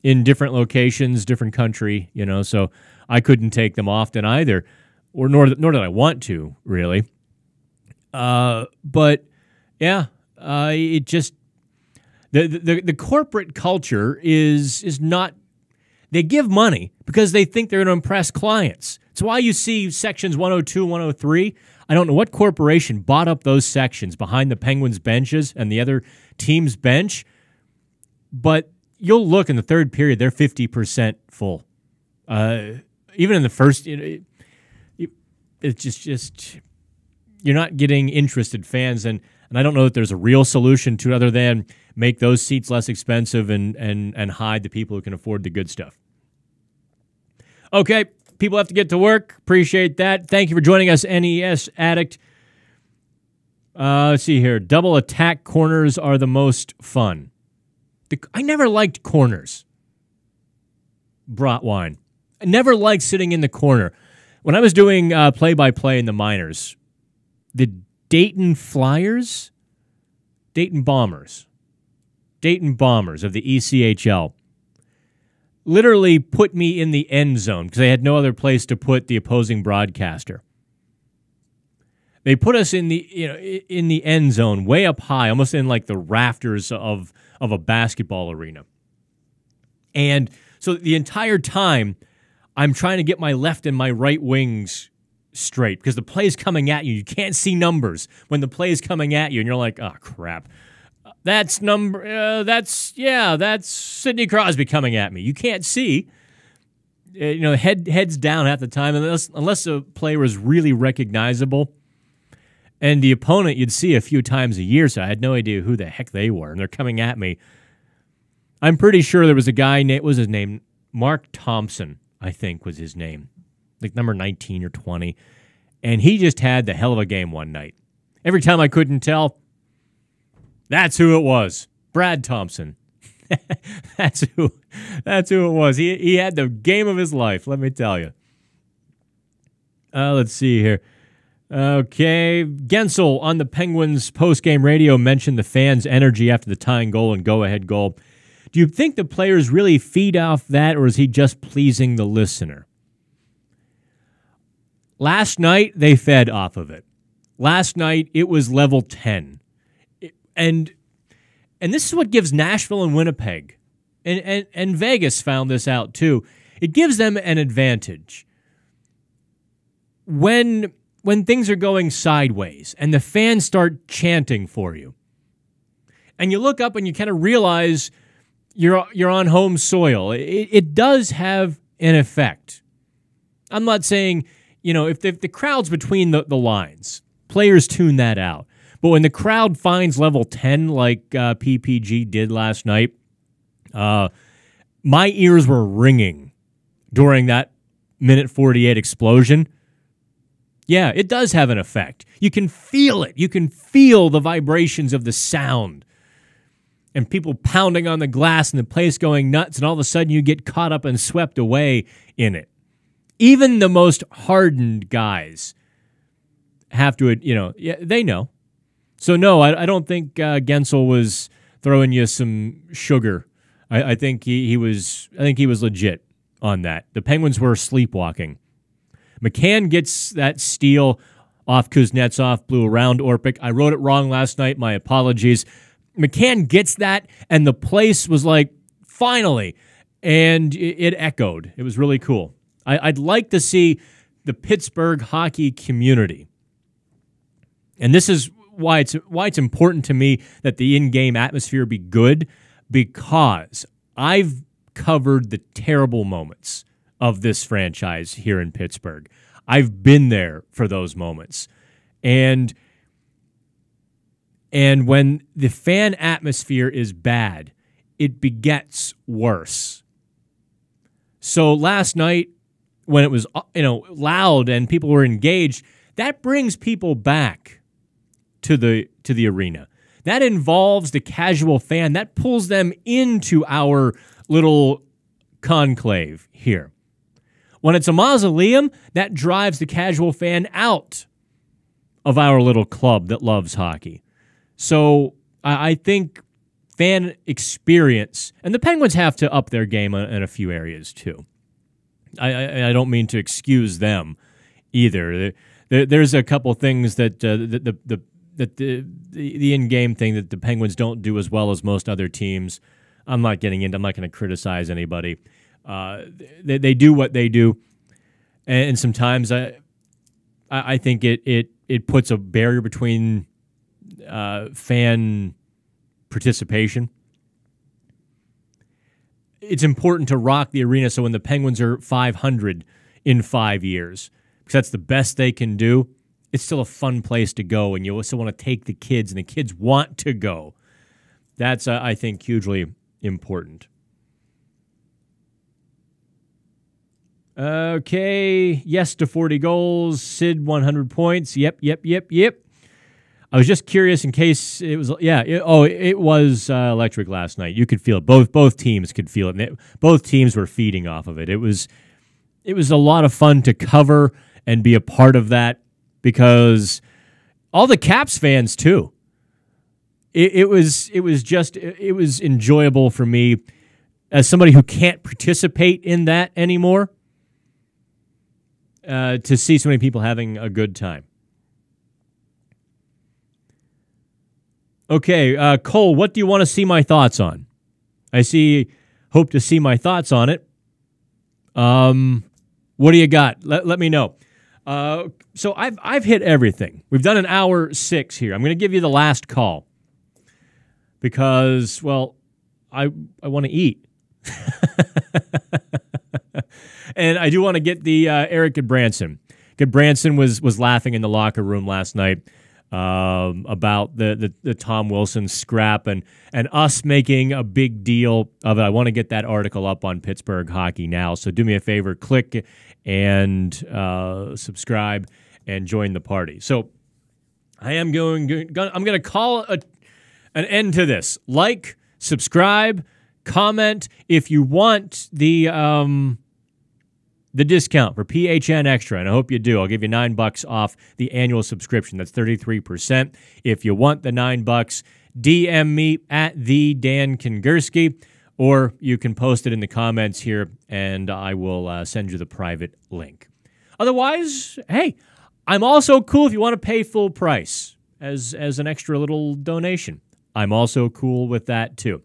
in different locations, different country, so I couldn't take them often either, or nor did I want to, really. But yeah, it just the corporate culture is not. They give money because they think they're going to impress clients. It's why you see sections 102, 103. I don't know what corporation bought up those sections behind the Penguins' benches and the other team's bench, but you'll look in the third period, they're 50% full. Even in the first, it's just you're not getting interested fans, and I don't know that there's a real solution to it other than make those seats less expensive and hide the people who can afford the good stuff. Okay, people have to get to work. Appreciate that. Thank you for joining us, NES Addict. Let's see here. Double attack corners are the most fun. I never liked corners. Brought wine. I never liked sitting in the corner. When I was doing play-by-play in the minors, the Dayton Bombers of the ECHL literally put me in the end zone because they had no other place to put the opposing broadcaster. They put us in the end zone, way up high, almost in like the rafters of a basketball arena. And so the entire time, I'm trying to get my left and my right wings straight because the play is coming at you. You can't see numbers when the play is coming at you, and you're like, oh, crap. That's Sidney Crosby coming at me. You can't see. Heads down half the time, unless the play was really recognizable. And the opponent you'd see a few times a year, so I had no idea who the heck they were, and they're coming at me. I'm pretty sure there was a guy, what was his name? Mark Thompson, I think was his name. Like number 19 or 20. And he just had the hell of a game one night. Every time I couldn't tell, that's who it was. Brad Thompson. That's who it was. He had the game of his life, let me tell you. Let's see here. Okay. Gensel on the Penguins post-game radio mentioned the fans' energy after the tying goal and go-ahead goal. Do you think the players really feed off that, or is he just pleasing the listener? Last night, they fed off of it. Last night, it was level 10. And this is what gives Nashville and Winnipeg, and Vegas found this out too. It gives them an advantage. When things are going sideways and the fans start chanting for you, and you look up and you kind of realize you're on home soil, it does have an effect. I'm not saying, if the crowd's between the lines, players tune that out. But when the crowd finds level 10 like PPG did last night, my ears were ringing during that minute 48 explosion. Yeah, it does have an effect. You can feel it. You can feel the vibrations of the sound. And people pounding on the glass and the place going nuts, and all of a sudden you get caught up and swept away in it. Even the most hardened guys have to, they know. So no, I don't think Gensel was throwing you some sugar. I think he was legit on that. The Penguins were sleepwalking. McCann gets that steal off Kuznetsov, blew around Orpik. I wrote it wrong last night. My apologies. McCann gets that, and the place was like, finally, and it echoed. It was really cool. I'd like to see the Pittsburgh hockey community, and this is why it's important to me that the in-game atmosphere be good, because I've covered the terrible moments of this franchise here in Pittsburgh. I've been there for those moments. And when the fan atmosphere is bad, it begets worse. So last night, when it was loud and people were engaged, that brings people back to the arena. That involves the casual fan. That pulls them into our little conclave here. When it's a mausoleum, that drives the casual fan out of our little club that loves hockey. So I think fan experience, and the Penguins have to up their game in a few areas too. I don't mean to excuse them either. there's a couple things that the in-game thing that the Penguins don't do as well as most other teams. I'm not getting into. I'm not going to criticize anybody. They do what they do, and sometimes I think it puts a barrier between fan participation. It's important to rock the arena so when the Penguins are 500 in 5 years, because that's the best they can do, it's still a fun place to go, and you also want to take the kids, and the kids want to go. That's, I think, hugely important. Okay, yes to 40 goals, Sid 100 points. Yep. I was just curious in case it was, it was electric last night. You could feel it. Both teams could feel it. And both teams were feeding off of it. It was a lot of fun to cover and be a part of that because all the Caps fans too. It was enjoyable for me as somebody who can't participate in that anymore to see so many people having a good time. Okay, Cole, what do you want to see my thoughts on? Hope to see my thoughts on it. What do you got? Let me know. So I've hit everything. We've done an hour 6 here. I'm going to give you the last call because, well, I want to eat. And I do want to get the Eric Gudbranson. Gudbranson was laughing in the locker room last night about the Tom Wilson scrap and us making a big deal of it. I want to get that article up on Pittsburgh Hockey Now. So do me a favor, click and subscribe and join the party. So I'm going to call an end to this. Like, subscribe, comment. If you want the discount for PHN Extra, and I hope you do. I'll give you $9 off the annual subscription. That's 33%. If you want the $9, DM me at the Dan Kingerski, or you can post it in the comments here, and I will send you the private link. Otherwise, hey, I'm also cool if you want to pay full price as an extra little donation. I'm also cool with that too.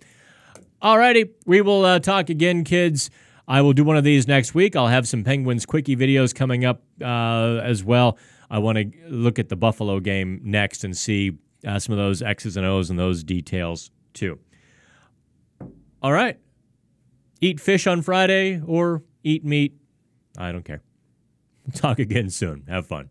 All righty, we will talk again, kids. I will do one of these next week. I'll have some Penguins quickie videos coming up as well. I want to look at the Buffalo game next and see some of those X's and O's and those details too. All right. Eat fish on Friday or eat meat. I don't care. Talk again soon. Have fun.